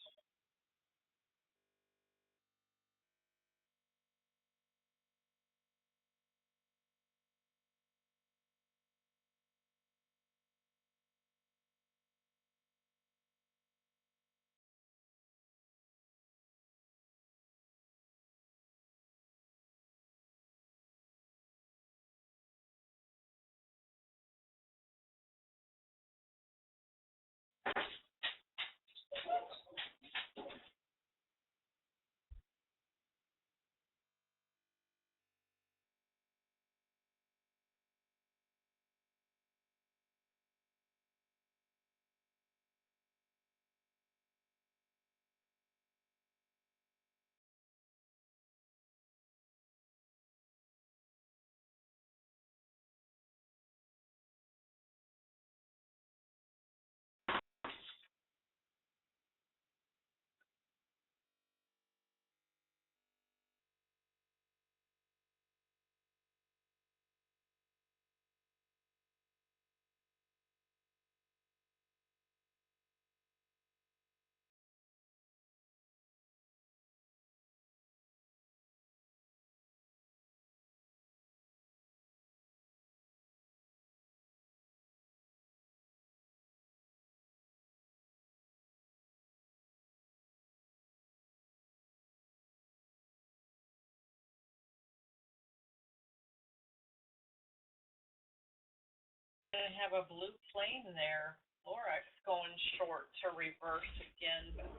I have a blue flame there. Lorax going short to reverse again, but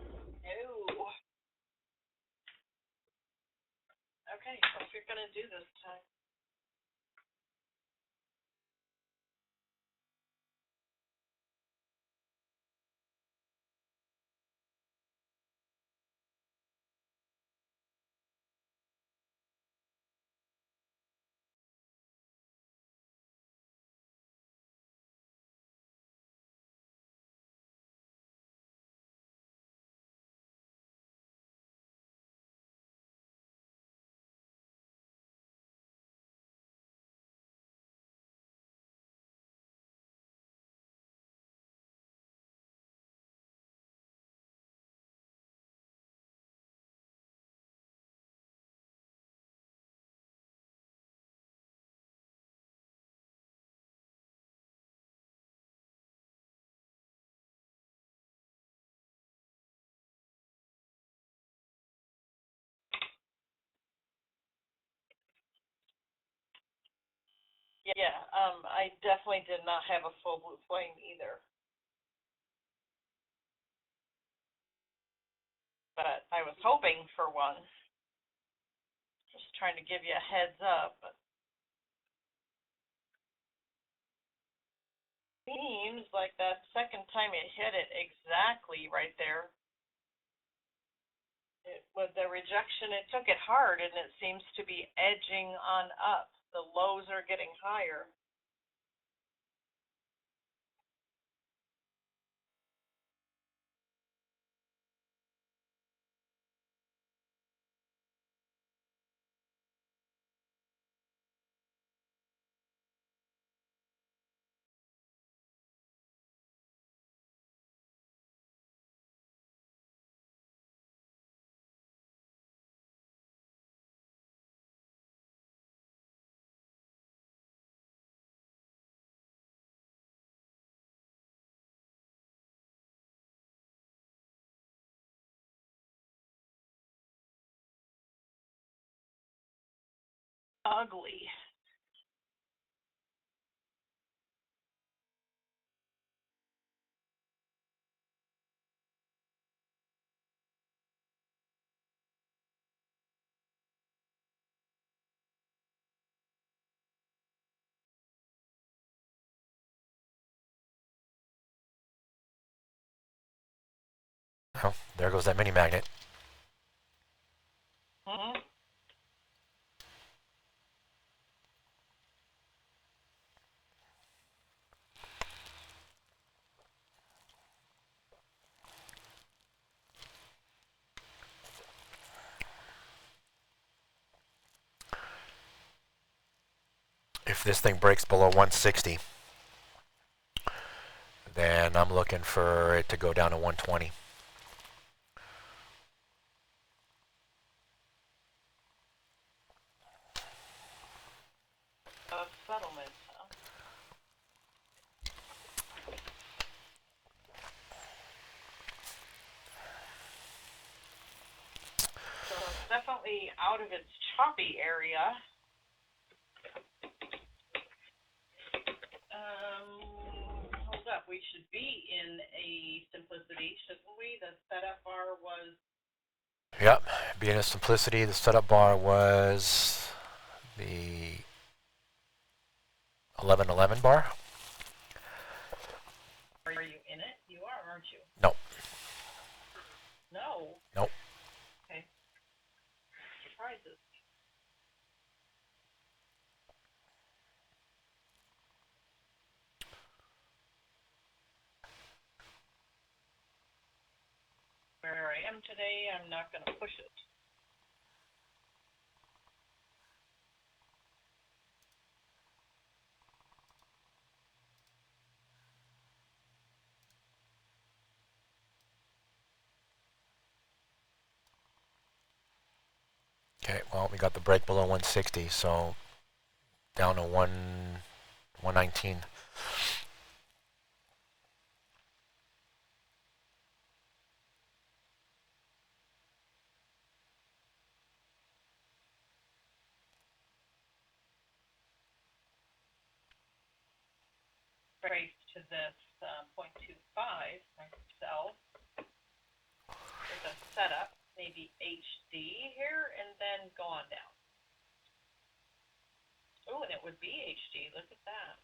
no. Okay, so if you're going to do this time. Yeah, I definitely did not have a full blue flame either. But I was hoping for one. Just trying to give you a heads up. But it seems like that second time it hit it exactly right there. With the rejection, it took it hard, and it seems to be edging on up. The lows are getting higher. ugly. Well, there goes that mini magnet. Mm-hmm. If this thing breaks below 160, then I'm looking for it to go down to 120. Of settlement, huh? So it's definitely out of its choppy area. Hold up. We should be in a simplicity, shouldn't we? The setup bar was Yep, being a simplicity, the setup bar was the 1111 bar. Are you in it? You are, aren't you? No. No. Nope. Okay. Surprises. Where I am today, I'm not going to push it. Okay, well, we got the break below 160, so down to 119. Trace to this 0.25 myself with a setup, maybe HD here, and then go on down. Oh, and it would be HD. Look at that.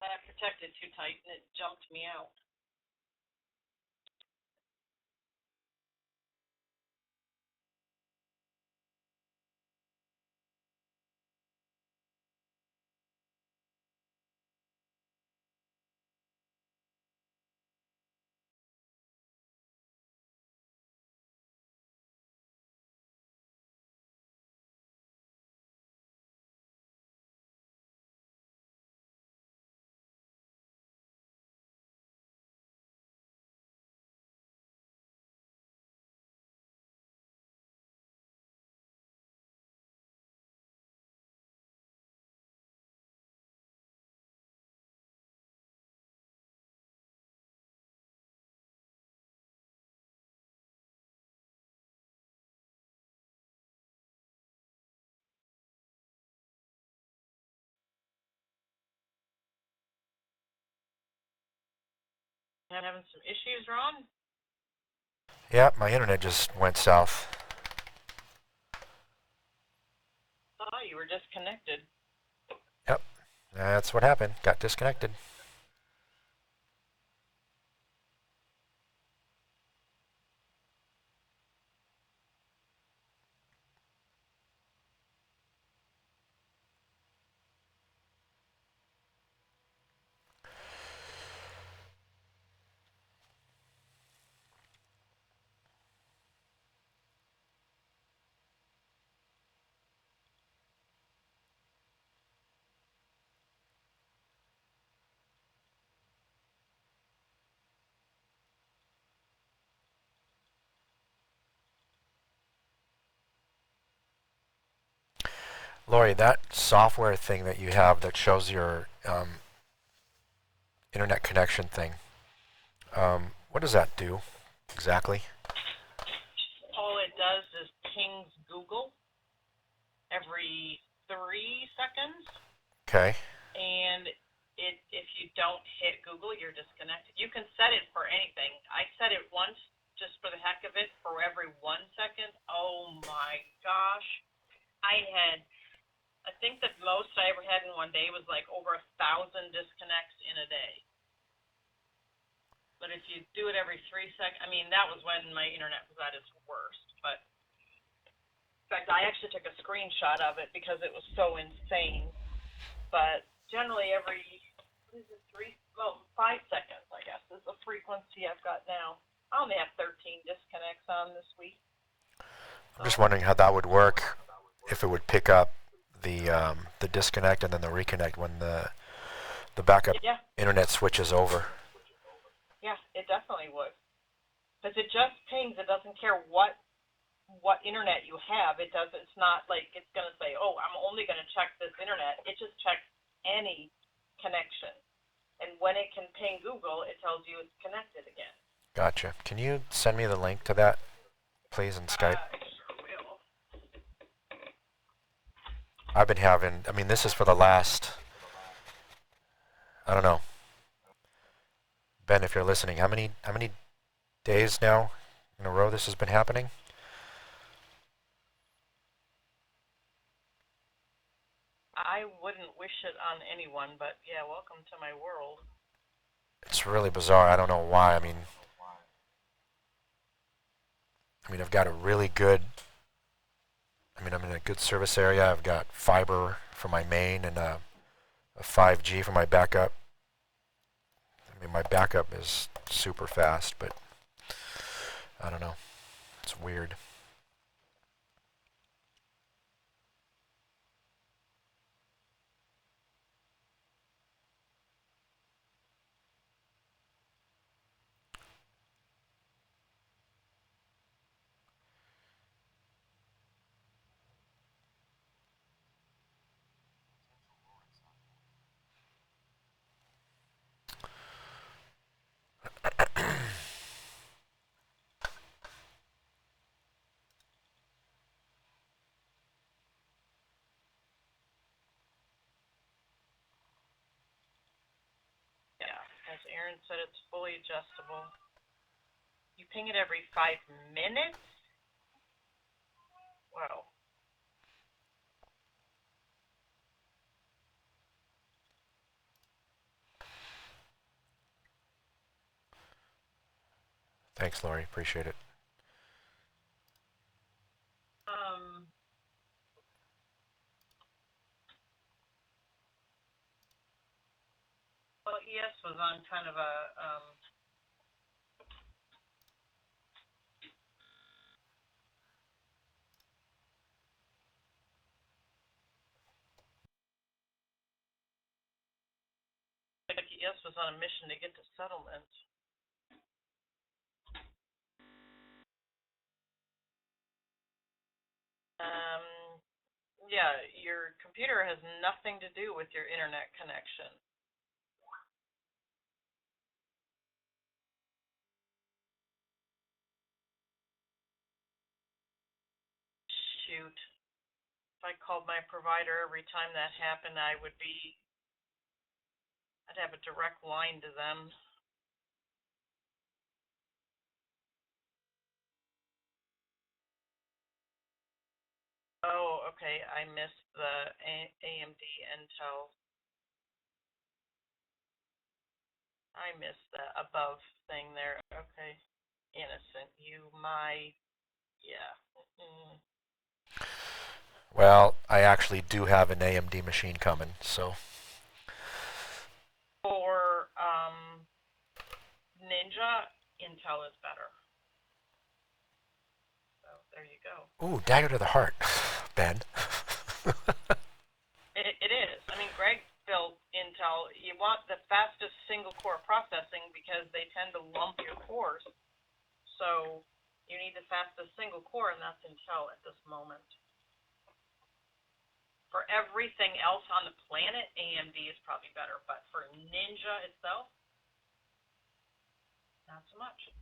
I protected too tight and it jumped me out. Having some issues, Ron? Yeah, my internet just went south. Oh, you were disconnected. Yep, that's what happened. Got disconnected. Lori, that software thing that you have that shows your internet connection thing, what does that do exactly? All it does is pings Google every 3 seconds. Okay. And if you don't hit Google, you're disconnected. You can set it for anything. I set it once just for the heck of it for every 1 second. Oh my gosh. I think the most I ever had in one day was like over 1,000 disconnects in a day. But if you do it every 3 seconds, I mean, that was when my internet was at its worst. But in fact, I actually took a screenshot of it because it was so insane. But generally every, 5 seconds, I guess, is the frequency I've got now. I only have 13 disconnects on this week. I'm just wondering how that would work, if it would pick up the disconnect and then the reconnect when the backup Yeah, internet switches over. yeah, it definitely would. Because it just pings. It doesn't care what internet you have. It does. It's not like it's going to say, oh, I'm only going to check this internet. It just checks any connection. And when it can ping Google, it tells you it's connected again. Gotcha. Can you send me the link to that, please, in Skype? Sure will. I've been having, I mean, this is for the last, I don't know, Ben, if you're listening, how many days now in a row this has been happening? I wouldn't wish it on anyone, but yeah, welcome to my world. It's really bizarre. I don't know why. I've got a really good, I'm in a good service area. I've got fiber for my main and a 5G for my backup. My backup is super fast, but I don't know. It's weird. Yeah, as Aaron said, it's fully adjustable. You ping it every 5 minutes? Wow. Thanks, Lori. Appreciate it. Well, ES was on kind of a, like ES was on a mission to get to settlement. Yeah, your computer has nothing to do with your internet connection. Shoot. If I called my provider every time that happened, I'd have a direct line to them. Oh, okay. I missed the AMD Intel. I missed the above thing there. Okay. Innocent. Yeah. Well, I actually do have an AMD machine coming, so. For Ninja, Intel is better. So there you go. Ooh, dagger to the heart, Ben. It is. I mean, Greg built Intel. You want the fastest single core processing because they tend to lump your cores. So you need the fastest single core, and that's Intel at this moment. For everything else on the planet, AMD is probably better, but for Ninja itself, not so much.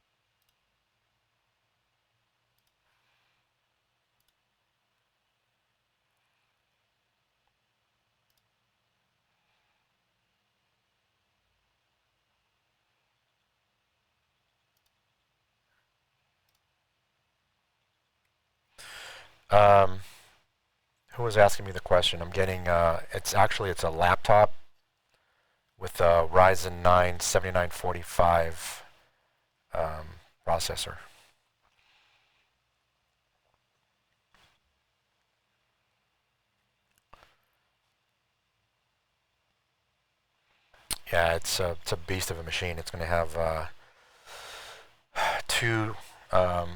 Who was asking me the question? I'm getting, it's a laptop with a Ryzen 9 7945 processor. Yeah, it's a beast of a machine. It's going to have two 1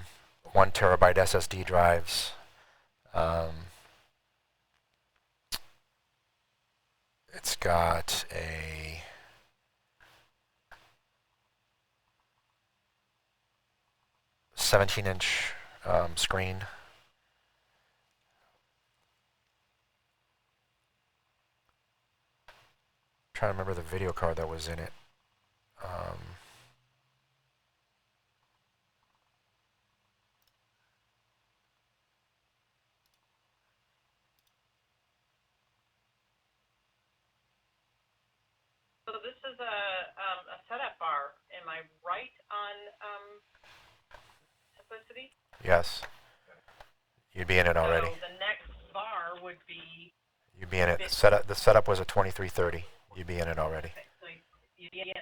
terabyte SSD drives. It's got a 17-inch screen. I'm trying to remember the video card that was in it. So this is a setup bar. Am I right on simplicity? Yes. You'd be in it already. So the next bar would be. You'd be in it. The setup was a 2330. You'd be in it already. Okay, so you'd be in it.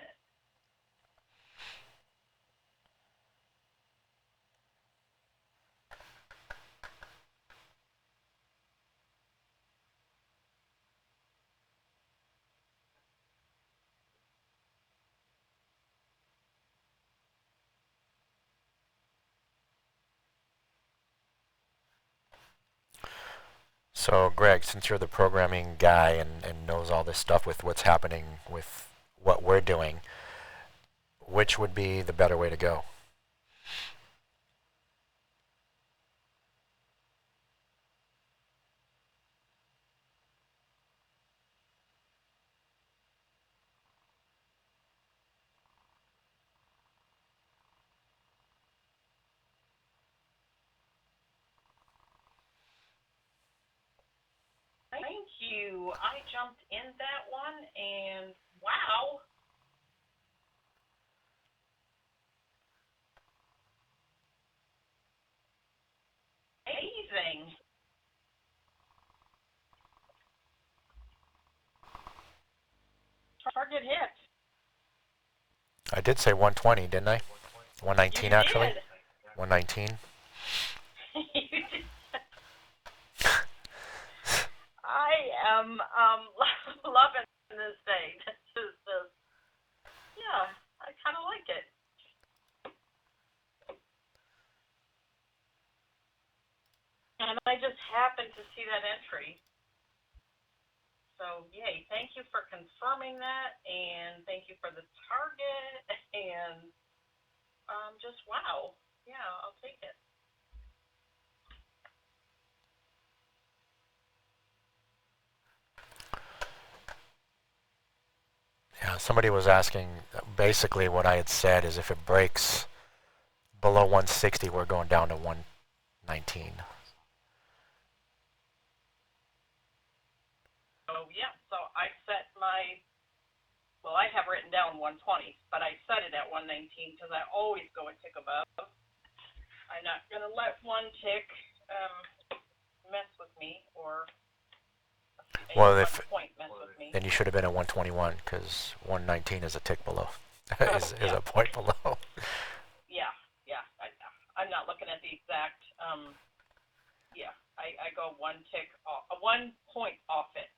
So, Greg, since you're the programming guy and knows all this stuff with what's happening with what we're doing, which would be the better way to go? Thank you. I jumped in that one, and wow. Amazing. Target hit. I did say 120, didn't I? 119 You actually. did. 119. You did. I am loving this day. This is just, yeah, I kind of like it. And I just happened to see that entry. So, yay. Thank you for confirming that, and thank you for the target, and just wow. Yeah, I'll take it. Yeah, somebody was asking, basically what I had said is if it breaks below 160, we're going down to 119. So, yeah, so I set well, I have written down 120, but I set it at 119 because I always go a tick above. I'm not going to let one tick mess with me, or a Well, 1 point mess with me. then you should have been at 121 because 119 is a tick below, is Yeah. a point below. Yeah. I'm not looking at the exact. Yeah, I go 1 tick off, 1 point off it.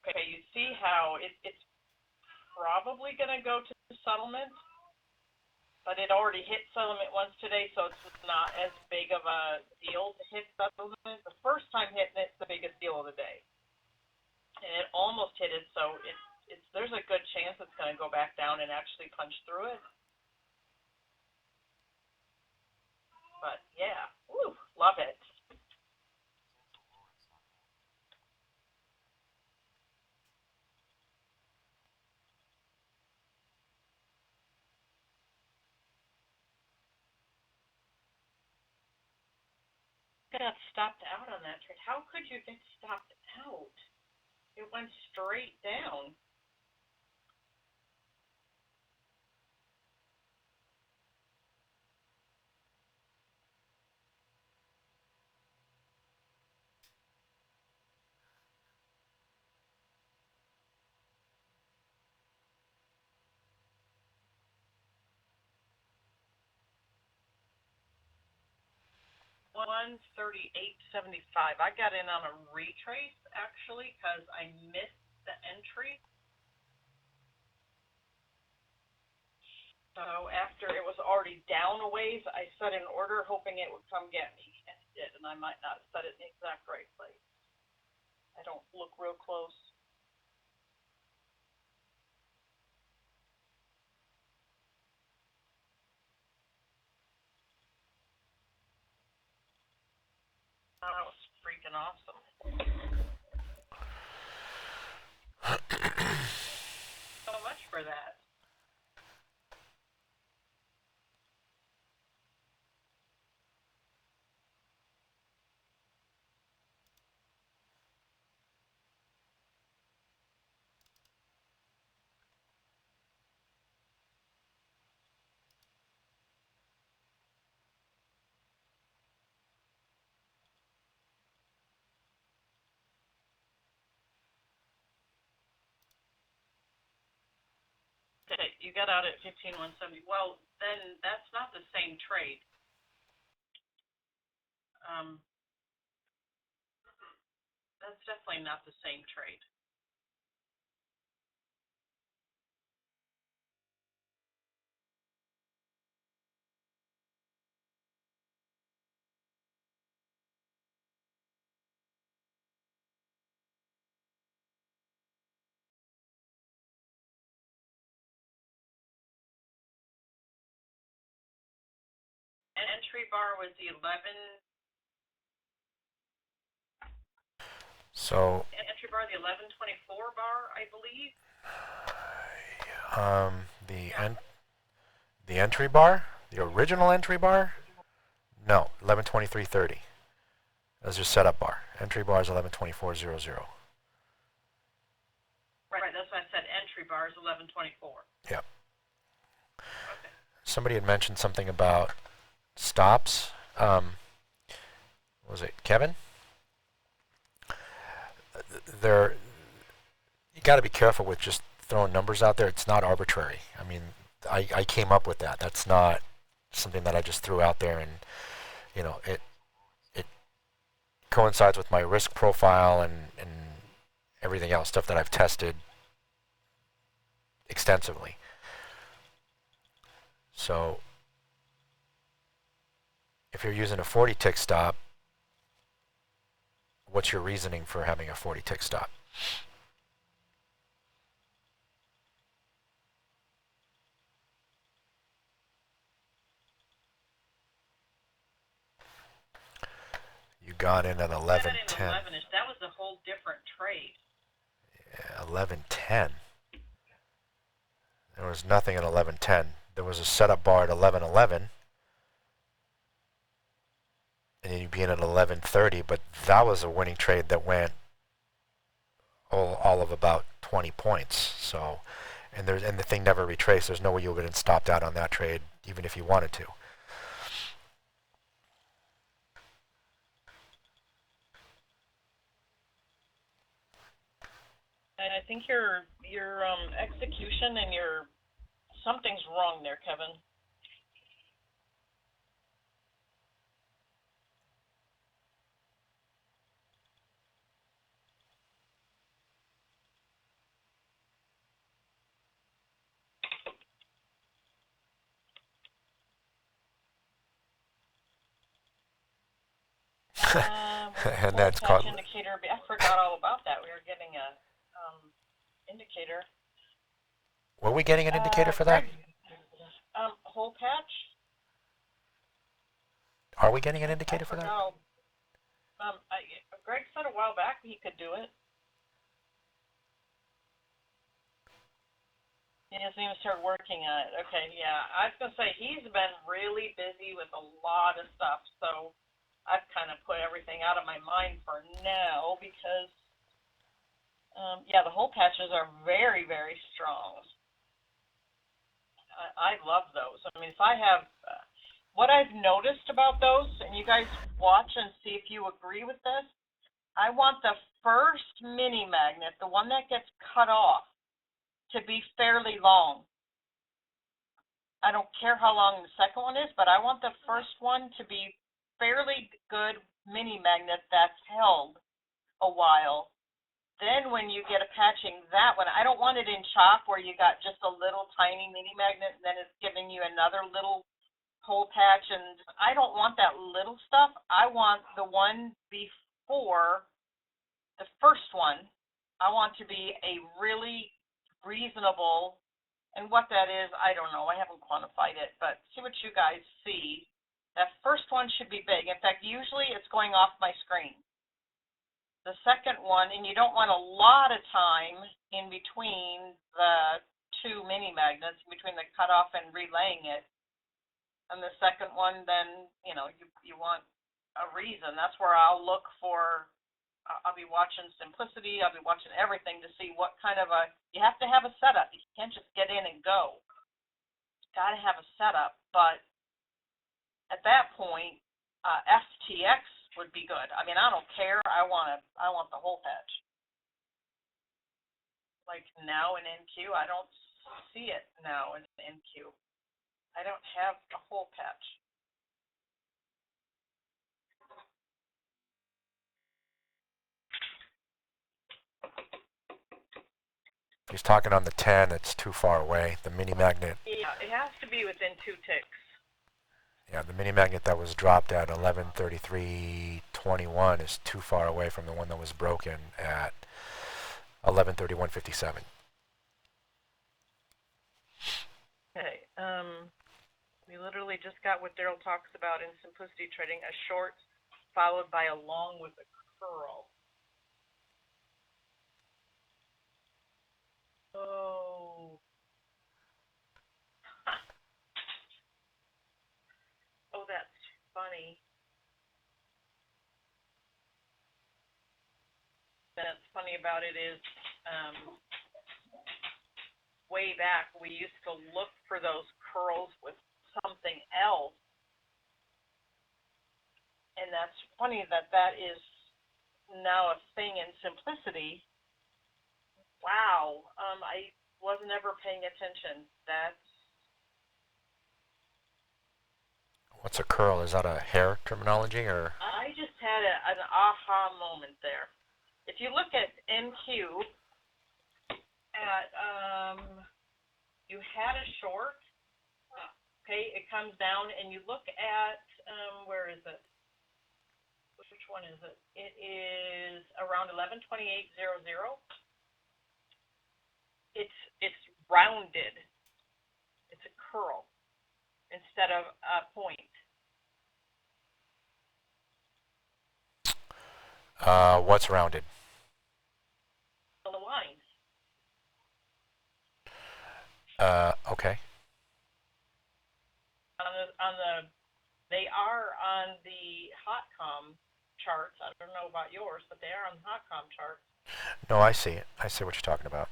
Okay, you see how it's probably going to go to settlement, but it already hit settlement once today, so it's not as big of a deal to hit settlement. The first time hitting it's the biggest deal of the day, and it almost hit it, so there's a good chance it's going to go back down and actually punch through it. But yeah, woo, love it. Got stopped out on that trade. How could you get stopped out? It went straight down. $138.75. I got in on a retrace actually because I missed the entry. So after it was already down a ways, I set an order hoping it would come get me, and it did. And I might not have set it in the exact right place. I don't look real close. That was freaking awesome. So much for that. Okay, you got out at 15,170. Well, then that's not the same trade. That's definitely not the same trade. Entry bar was the 11. So Entry bar, the 1124 bar, I believe. the entry bar, the original entry bar, no, 1123.30. That's your setup bar. Entry bar is 1124.00. Right, that's why I said entry bar is 1124. Yep. Okay. Somebody had mentioned something about stops. What was it, Kevin? You got to be careful with just throwing numbers out there. It's not arbitrary. I mean, I came up with that. That's not something that I just threw out there, and it coincides with my risk profile and everything else, stuff that I've tested extensively. So if you're using a 40 tick stop, what's your reasoning for having a 40 tick stop? You got in at 11:10. That was a whole different trade. Yeah, 11:10. There was nothing at 11:10. There was a setup bar at 11:11, and then you'd be in at 11:30. But that was a winning trade that went all of about 20 points. So, and the thing never retraced. There's no way you would have stopped out on that trade, even if you wanted to. I think your execution and something's wrong there, Kevin. And that's called. Indicator. I forgot all about that. We were getting a indicator. Were we getting an indicator for that? Hole patch. Are we getting an indicator for that? Greg said a while back he could do it. He hasn't even started working on it. Okay, yeah. I was going to say, he's been really busy with a lot of stuff, so I've kind of put everything out of my mind for now because, yeah, the hole patches are very, very strong. I love those. I mean, if I have, what I've noticed about those, and you guys watch and see if you agree with this, I want the first mini magnet, the one that gets cut off, to be fairly long. I don't care how long the second one is, but I want the first one to be fairly good mini magnet that's held a while. Then when you get a patching that one, I don't want it in chalk where you got just a little tiny mini magnet and then it's giving you another little hole patch, and I don't want that little stuff. I want the one before the first one. I want to be a really reasonable, and what that is, I don't know. I haven't quantified it, but see what you guys see. That first one should be big. In fact, usually it's going off my screen. The second one, and you don't want a lot of time in between the two mini magnets, between the cutoff and relaying it. And the second one, then, you know, you want a reason. That's where I'll look for, I'll be watching simplicity, I'll be watching everything to see what kind of you have to have a setup. You can't just get in and go. You've got to have a setup, but at that point, FTX would be good. I mean, I don't care. I want the hole patch. Like now in NQ, I don't see it now in NQ. I don't have a hole patch. He's talking on the 10. It's too far away. The mini magnet. Yeah, it has to be within 2 ticks. Yeah, the mini magnet that was dropped at 11:33:21 is too far away from the one that was broken at 11:31:57. Okay. We literally just got what Daryl talks about in simplicity trading: a short followed by a long with a curl. Oh. Oh, that's funny. That's funny about it is, way back we used to look for those curls with something else, and that's funny that that is now a thing in simplicity. Wow. I wasn't ever paying attention. What's a curl? Is that a hair terminology or? I just had an aha moment there. If you look at NQ, you had a short. Okay, it comes down, and you look at where is it? Which one is it? It is around 11:28:00. It's rounded. It's a curl instead of a point. What's rounded? The lines. Okay. They are on the Hotcom charts. I don't know about yours, but they are on the Hotcom charts. No, I see it. I see what you're talking about.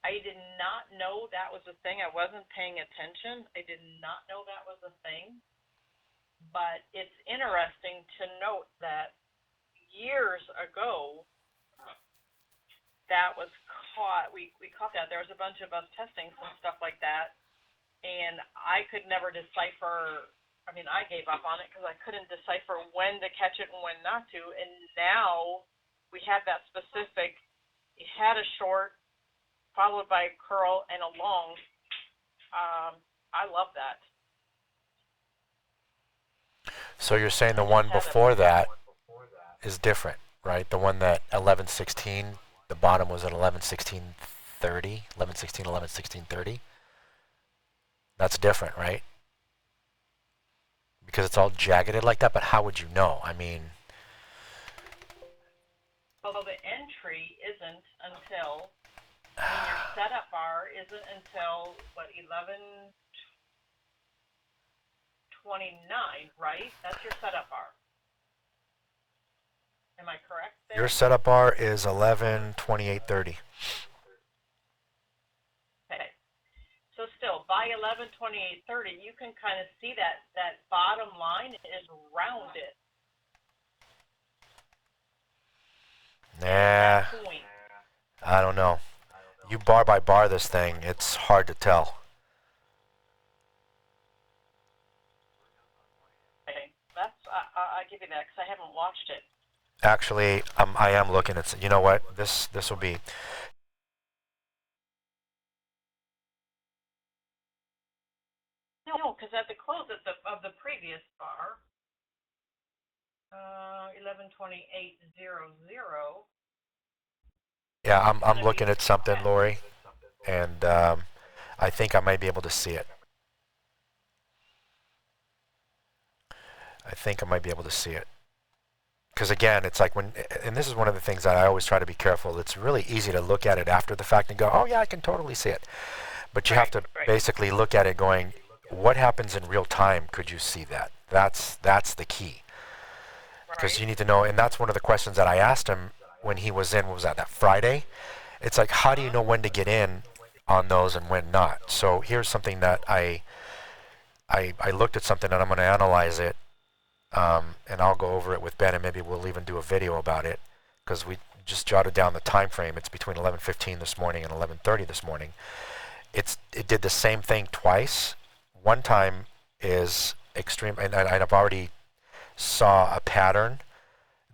I did not know that was a thing. I wasn't paying attention. I did not know that was a thing. But it's interesting to note that years ago, that was caught. We caught that. There was a bunch of us testing some stuff like that, and I could never decipher. I mean, I gave up on it because I couldn't decipher when to catch it and when not to. And now we have that specific. You had a short, followed by a curl and a long. I love that. So you're saying the one before that is different, right? The one that 11:16, the bottom was at 11:16:30, 11:16, 11:16:30. That's different, right? Because it's all jaggeded like that. But how would you know? I mean, Well, the entry isn't until. I mean, your setup bar isn't until what 11:29, right? That's your setup bar. Am I correct there? your setup bar is 11:28:30. Okay. So still, by 11:28:30, you can kind of see that bottom line is rounded. Nah, Point. I don't know. You bar by bar this thing, it's hard to tell. Okay. That's I give you that because I haven't watched it. Actually, I am looking at. You know what? This will be. No, because at the close of the previous bar, 11:28:00. Yeah, I'm looking at something, Lori, and I think I might be able to see it. I think I might be able to see it. Because again, it's like when, and this is one of the things that I always try to be careful. It's really easy to look at it after the fact and go, oh yeah, I can totally see it. But you have to basically look at it going, what happens in real time? Could you see that? That's the key. Because you need to know, and that's one of the questions that I asked him when he was in, what was that Friday? It's like, how do you know when to get in on those and when not? So here's something that I looked at something and I'm going to analyze it, and I'll go over it with Ben, and maybe we'll even do a video about it, because we just jotted down the time frame. It's between 11:15 this morning and 11:30 this morning. It did the same thing twice. One time is extreme, and I've already saw a pattern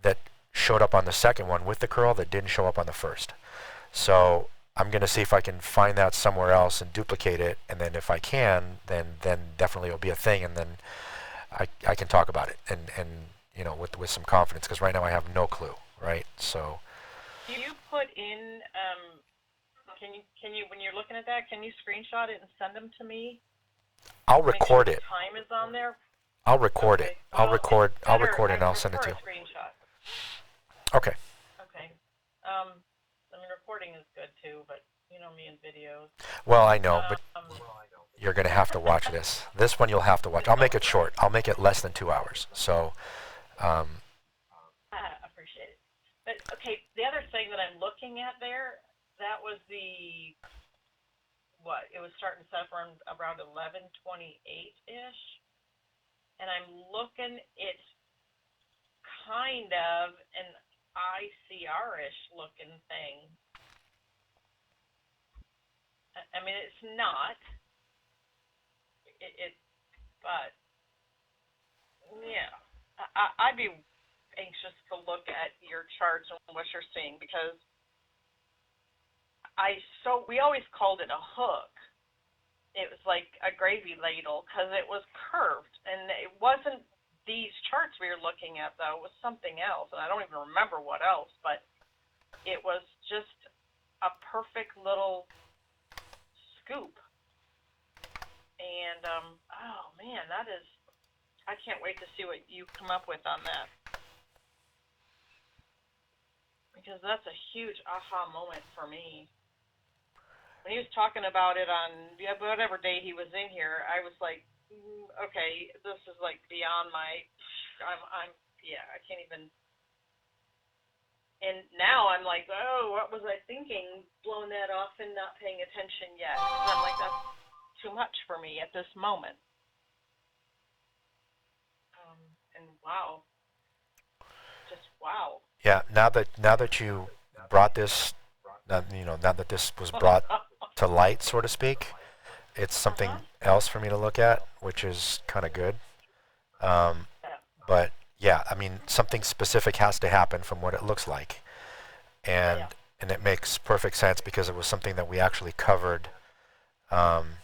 that showed up on the second one with the curl that didn't show up on the first. So I'm going to see if I can find that somewhere else and duplicate it, and then if I can, then definitely it'll be a thing, and then I can talk about it, and you know, with some confidence, because right now I have no clue, right? So Do you put in can you when you're looking at that, can you screenshot it and send them to me? I'll record Make it. sure the time is on there. I'll record it. Well, I'll record it and I'll I send it to prefer you. a screenshot. Okay. Okay. I mean, recording is good too, but you know me in videos. Well, I know, but you're going to have to watch this. This one you'll have to watch. I'll make it short. I'll make it less than 2 hours. So, I appreciate it. But okay, the other thing that I'm looking at there, that was the what? It was starting to set up around 11:28-ish, and I'm looking. It's kind of an ICR-ish looking thing. I mean, it's not. But yeah, I'd be anxious to look at your charts and what you're seeing, because we always called it a hook. It was like a gravy ladle because it was curved, and it wasn't these charts we were looking at, though. It was something else, and I don't even remember what else, but it was just a perfect little scoop. And oh man, I can't wait to see what you come up with on that, because that's a huge aha moment for me. When he was talking about it on whatever day he was in here, I was like, okay, this is like beyond my. I can't even. And now I'm like, oh, what was I thinking? Blowing that off and not paying attention yet. I'm like, that's too much for me at this moment. And wow, just wow. yeah, now that you brought this now that this was brought to light, so to speak, it's something else for me to look at, which is kind of good. Um, but yeah, I mean, something specific has to happen from what it looks like, and Yeah. and it makes perfect sense because it was something that we actually covered um,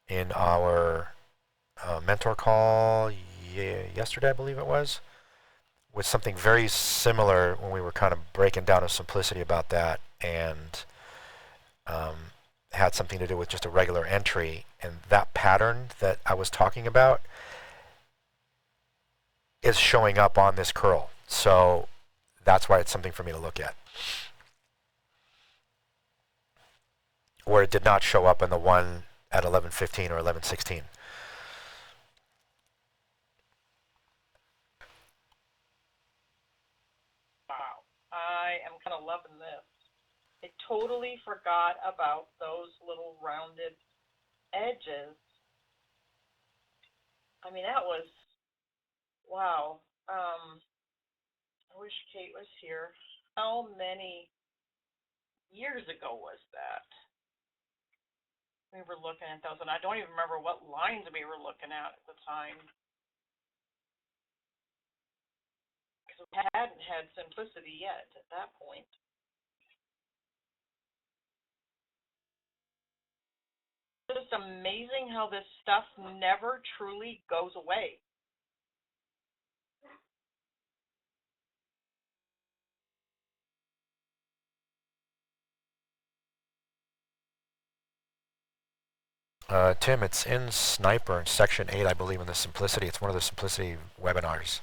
in our mentor call yesterday, I believe it was, with something very similar when we were kind of breaking down a simplicity about that, and um, had something to do with just a regular entry. And that pattern that I was talking about is showing up on this curl. So that's why it's something for me to look at. Where it did not show up in the one at 11:15 or 11:16. Wow. I am kind of loving this. I totally forgot about those little rounded edges. I mean, that was, wow. I wish Kate was here. How many years ago was that? We were looking at those, and I don't even remember what lines we were looking at the time. Because we hadn't had simplicity yet at that point. It's just amazing how this stuff never truly goes away. Tim, it's in Sniper in section 8, I believe, in the simplicity. It's one of the simplicity webinars.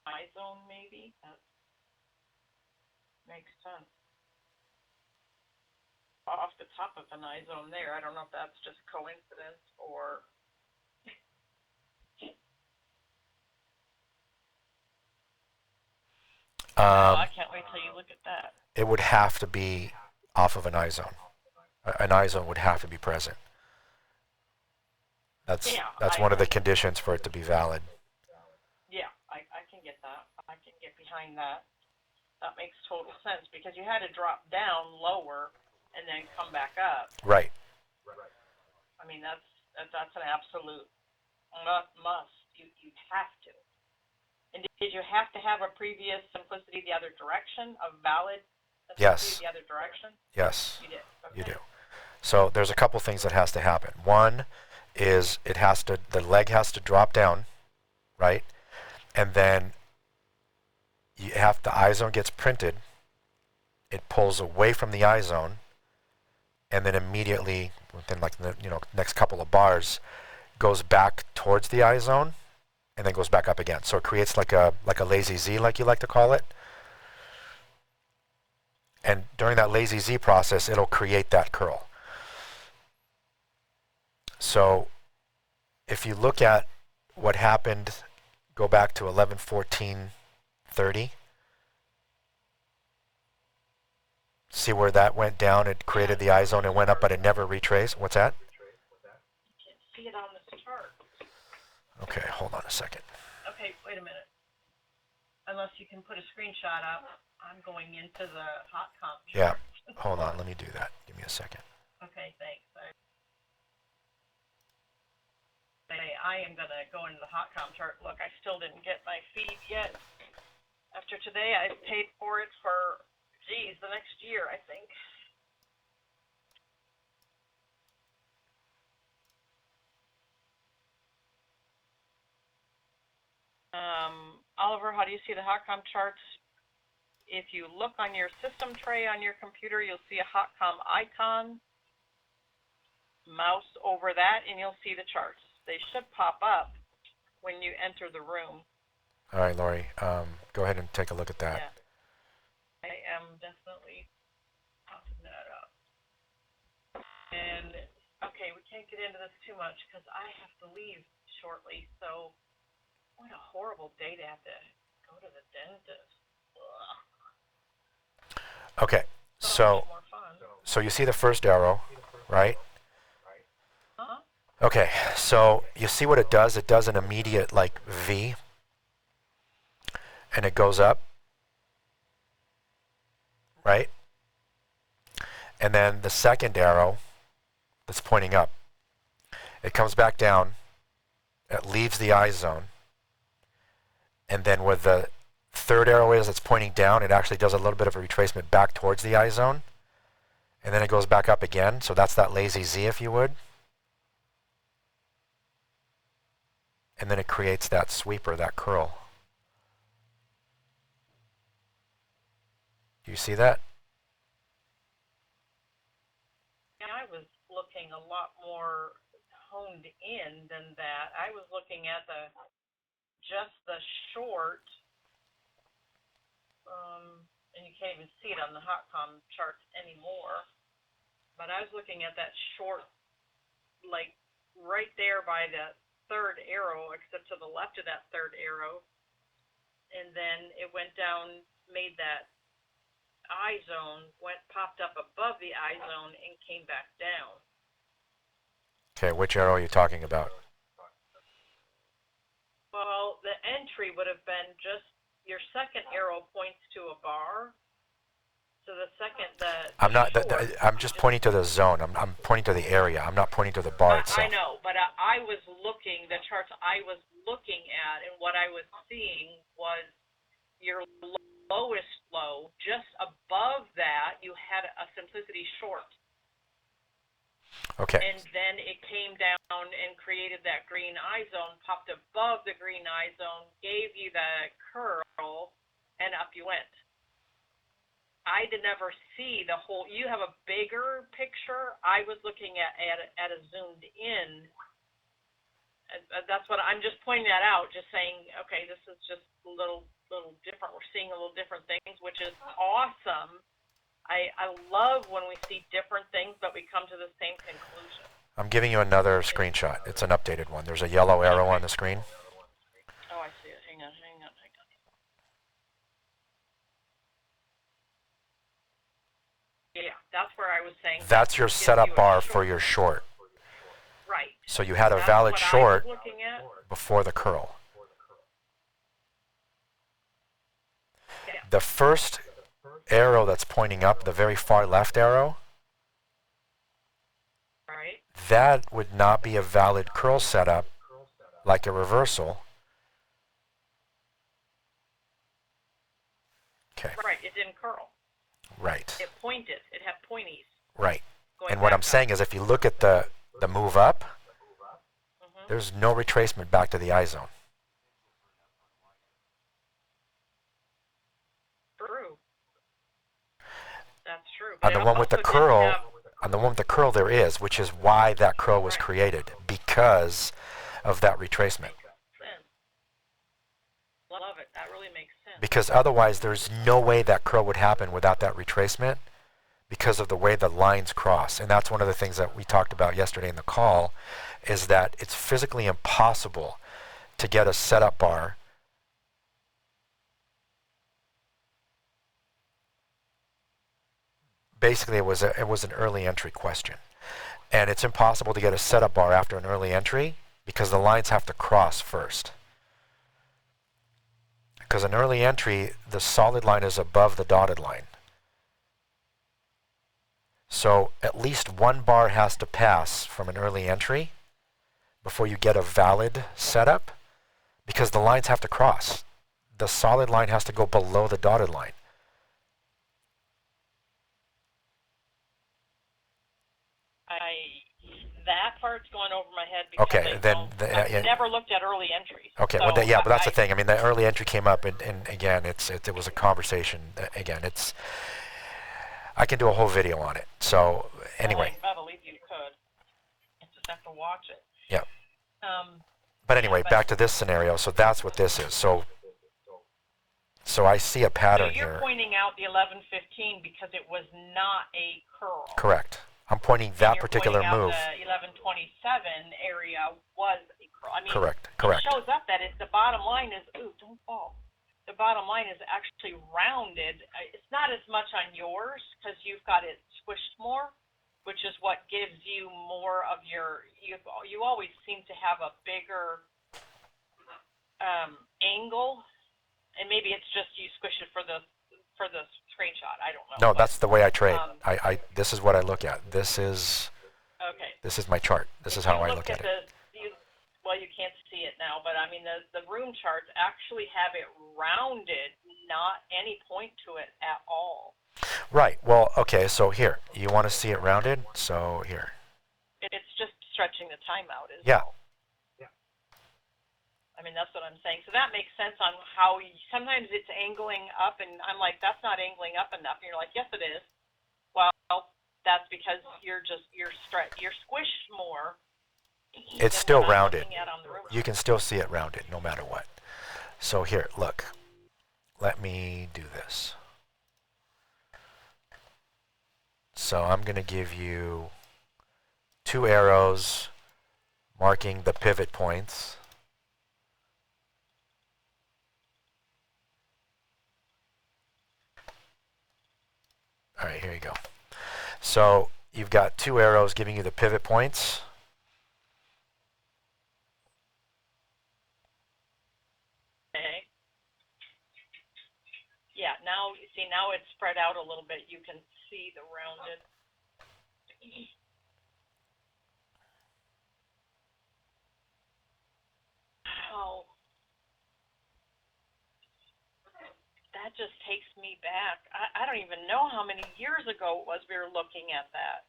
iZone, maybe? That makes sense. Off the top of an iZone there. I don't know if that's just coincidence or... Oh, I can't wait till you look at that. It would have to be off of an iZone. An iZone would have to be present. That's one of the conditions for it to be valid. Yeah, I can get that. I can get behind that. That makes total sense because you had to drop down lower and then come back up. Right. I mean, that's an absolute must. You have to. And did you have to have a previous simplicity the other direction, a valid Yes. the other direction? Yes. You did. Okay. You do. So there's a couple things that has to happen. One is the leg has to drop down, right? And then the iZone gets printed. It pulls away from the iZone, and then immediately within like the next couple of bars goes back towards the iZone, and then goes back up again. So it creates like a lazy Z, like you like to call it. And during that lazy Z process, it'll create that curl. So if you look at what happened, go back to 11:14:30. See where that went down? It created the iZone and went up, but it never retraced. What's that? You can't see it on this chart. Okay, hold on a second. Okay, wait a minute. Unless you can put a screenshot up, I'm going into the hot comp chart. Yeah, hold on. Let me do that. Give me a second. Okay, thanks. I am going to go into the hot comp chart. Look, I still didn't get my feed yet. After today, I paid for it for, the next year, I think. Oliver, how do you see the hot comp charts? If you look on your system tray on your computer, you'll see a hot comp icon. Mouse over that, and you'll see the charts. They should pop up when you enter the room. All right, Lori, go ahead and take a look at that. Yeah. I am definitely popping that up. And, okay, we can't get into this too much because I have to leave shortly. So, what a horrible day to have to go to the dentist. Ugh. Okay, so you see the first arrow, right? Uh-huh. Okay, so you see what it does? It does an immediate like V, and it goes up, right? And then the second arrow that's pointing up, it comes back down, it leaves the I zone, and then where the third arrow is that's pointing down, it actually does a little bit of a retracement back towards the I zone, and then it goes back up again. So that's that lazy Z, if you would. And then it creates that sweeper, that curl. Do you see that? I was looking a lot more honed in than that. I was looking at just the short, and you can't even see it on the Hotcom charts anymore. But I was looking at that short, like right there by the third arrow, except to the left of that third arrow, and then it went down, made that I zone, popped up above the I zone, and came back down. Okay, which arrow are you talking about? Well, the entry would have been just your second arrow points to a bar. So the second, I'm not. I'm just pointing to the zone. I'm pointing to the area. I'm not pointing to the bar itself. I know, but I was looking, the charts I was looking at, and what I was seeing was your lowest low. Just above that, you had a simplicity short. Okay. And then it came down and created that green I zone, popped above the green I zone, gave you that curl, and up you went. I did never see the whole. You have a bigger picture. I was looking at a zoomed in. That's what I'm just pointing that out. Just saying, okay, this is just a little different. We're seeing a little different things, which is awesome. I love when we see different things, but we come to the same conclusion. I'm giving you another screenshot. It's an updated one. There's a yellow arrow on the screen. Oh, I see it. Hang on. Yeah, that's where I was saying. That's your setup bar for your short. Right. So you had a valid short before the curl. Yeah. The first arrow that's pointing up, the very far left arrow, right, that would not be a valid curl setup like a reversal. Okay. Right, it didn't curl. Right. It pointed. It had pointies. Right. And what I'm saying is if you look at the move up, there's no retracement back to the I zone. True. That's true. On the one with the curl, there is, which is why that curl was created, because of that retracement. Love it. That really makes sense. Because otherwise, there's no way that curl would happen without that retracement, because of the way the lines cross. And that's one of the things that we talked about yesterday in the call, is that it's physically impossible to get a setup bar basically it was an early entry question. And it's impossible to get a setup bar after an early entry because the lines have to cross first. Because an early entry, the solid line is above the dotted line. So at least one bar has to pass from an early entry before you get a valid setup, because the lines have to cross. The solid line has to go below the dotted line. That part's going over my head because I've never looked at early entries. Okay, so well, but that's the thing. I mean, the early entry came up, and again, it was a conversation. Again, I can do a whole video on it. So anyway. I believe you could. You just have to watch it. Yeah. But anyway, back to this scenario. So that's what this is. So I see a pattern here. So you're pointing out the 11:15 because it was not a curl. Correct. I'm pointing that particular move. The 11:27 area was a curl. I mean, correct. It shows up that the bottom line is, don't fall. The bottom line is actually rounded. It's not as much on yours because you've got it squished more, which is what gives you more of your, you always seem to have a bigger angle, and maybe it's just you squish it for the screenshot. I don't know. No, but, that's the way I trade. This is what I look at. This is my chart. This is how I look at it. Well, you can't see it now, but I mean the room charts actually have it rounded, not any point to it at all. Right. Well, okay. So here, you want to see it rounded? So here. It's just stretching the time out, is Yeah. all. I mean, that's what I'm saying. So that makes sense on how sometimes it's angling up, and I'm like, that's not angling up enough. And you're like, yes, it is. Well, that's because you're squished more. It's still rounded. You can still see it rounded no matter what. So here, look. Let me do this. So I'm going to give you 2 arrows marking the pivot points. All right, here you go. So you've got 2 arrows giving you the pivot points. Okay. Yeah, now it's spread out a little bit. You can see the rounded. Oh, that just takes me back. I don't even know how many years ago it was we were looking at that.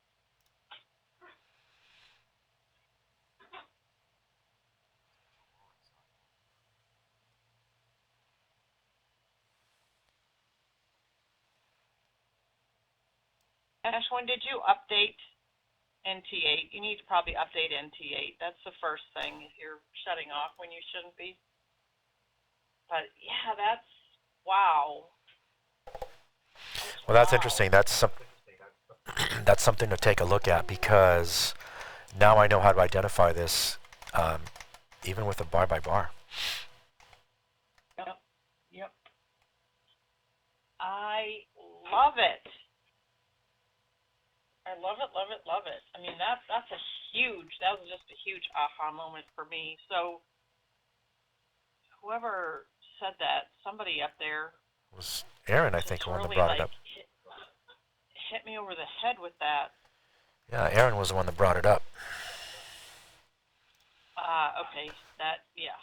Ash, when did you update NT8? You need to probably update NT8. That's the first thing if you're shutting off when you shouldn't be. But yeah, that's wow. Well, that's interesting. That's something to take a look at, because now I know how to identify this, even with a bar by bar. Yep. I love it. I love it. I mean, that was just a huge aha moment for me. So whoever said that, somebody up there, It was Aaron, I think, who really brought it up. Hit me over the head with that. Yeah, Aaron was the one that brought it up. Okay, yeah.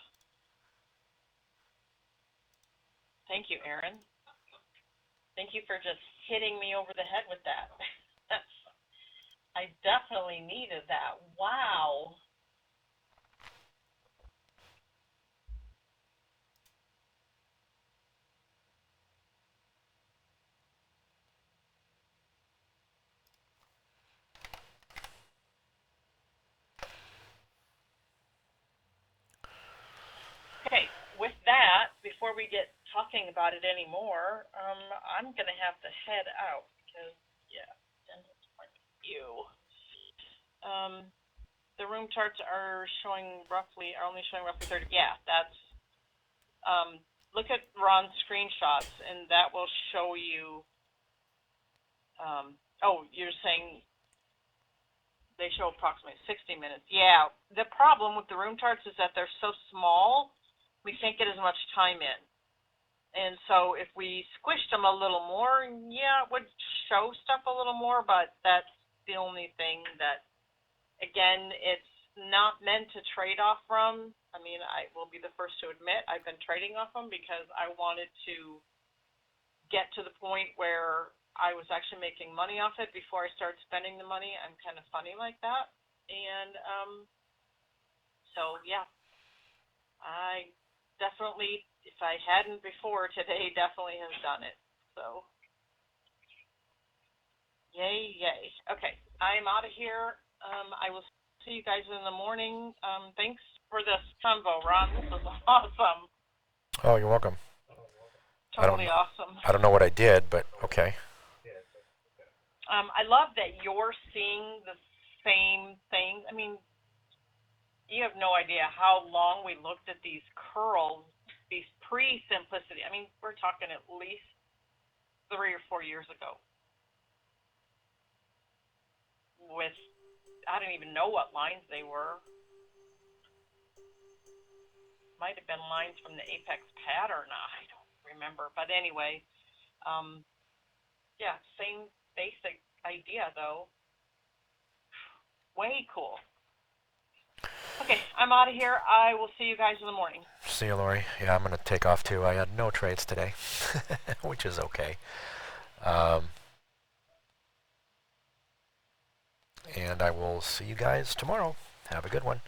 Thank you, Aaron. Thank you for just hitting me over the head with that. I definitely needed that. Wow. Okay, with that, before we get talking about it anymore, I'm going to have to head out because, yeah, dentist point of view. The room charts are only showing roughly 30. Yeah, that's, look at Ron's screenshots, and that will show you, you're saying they show approximately 60 minutes. Yeah, the problem with the room charts is that they're so small, we can't get as much time in. And so if we squished them a little more, yeah, it would show stuff a little more, but that's the only thing that, again, it's not meant to trade off from. I mean, I will be the first to admit I've been trading off them because I wanted to get to the point where I was actually making money off it before I started spending the money. I'm kind of funny like that. And so, yeah, I definitely, if I hadn't before, today definitely has done it. So, yay. Okay, I'm out of here. I will see you guys in the morning. Thanks for this convo, Ron. This was awesome. Oh, you're welcome. Totally awesome. I don't know what I did, but okay. I love that you're seeing the same thing. I mean, you have no idea how long we looked at these curls, these pre-simplicity. I mean, we're talking at least 3 or 4 years ago. with, I don't even know what lines they were. Might have been lines from the apex pattern. I don't remember. But anyway, yeah, same basic idea though. Way cool. Okay, I'm out of here. I will see you guys in the morning. See you, Lori. Yeah, I'm going to take off too. I had no trades today, which is okay. And I will see you guys tomorrow. Have a good one.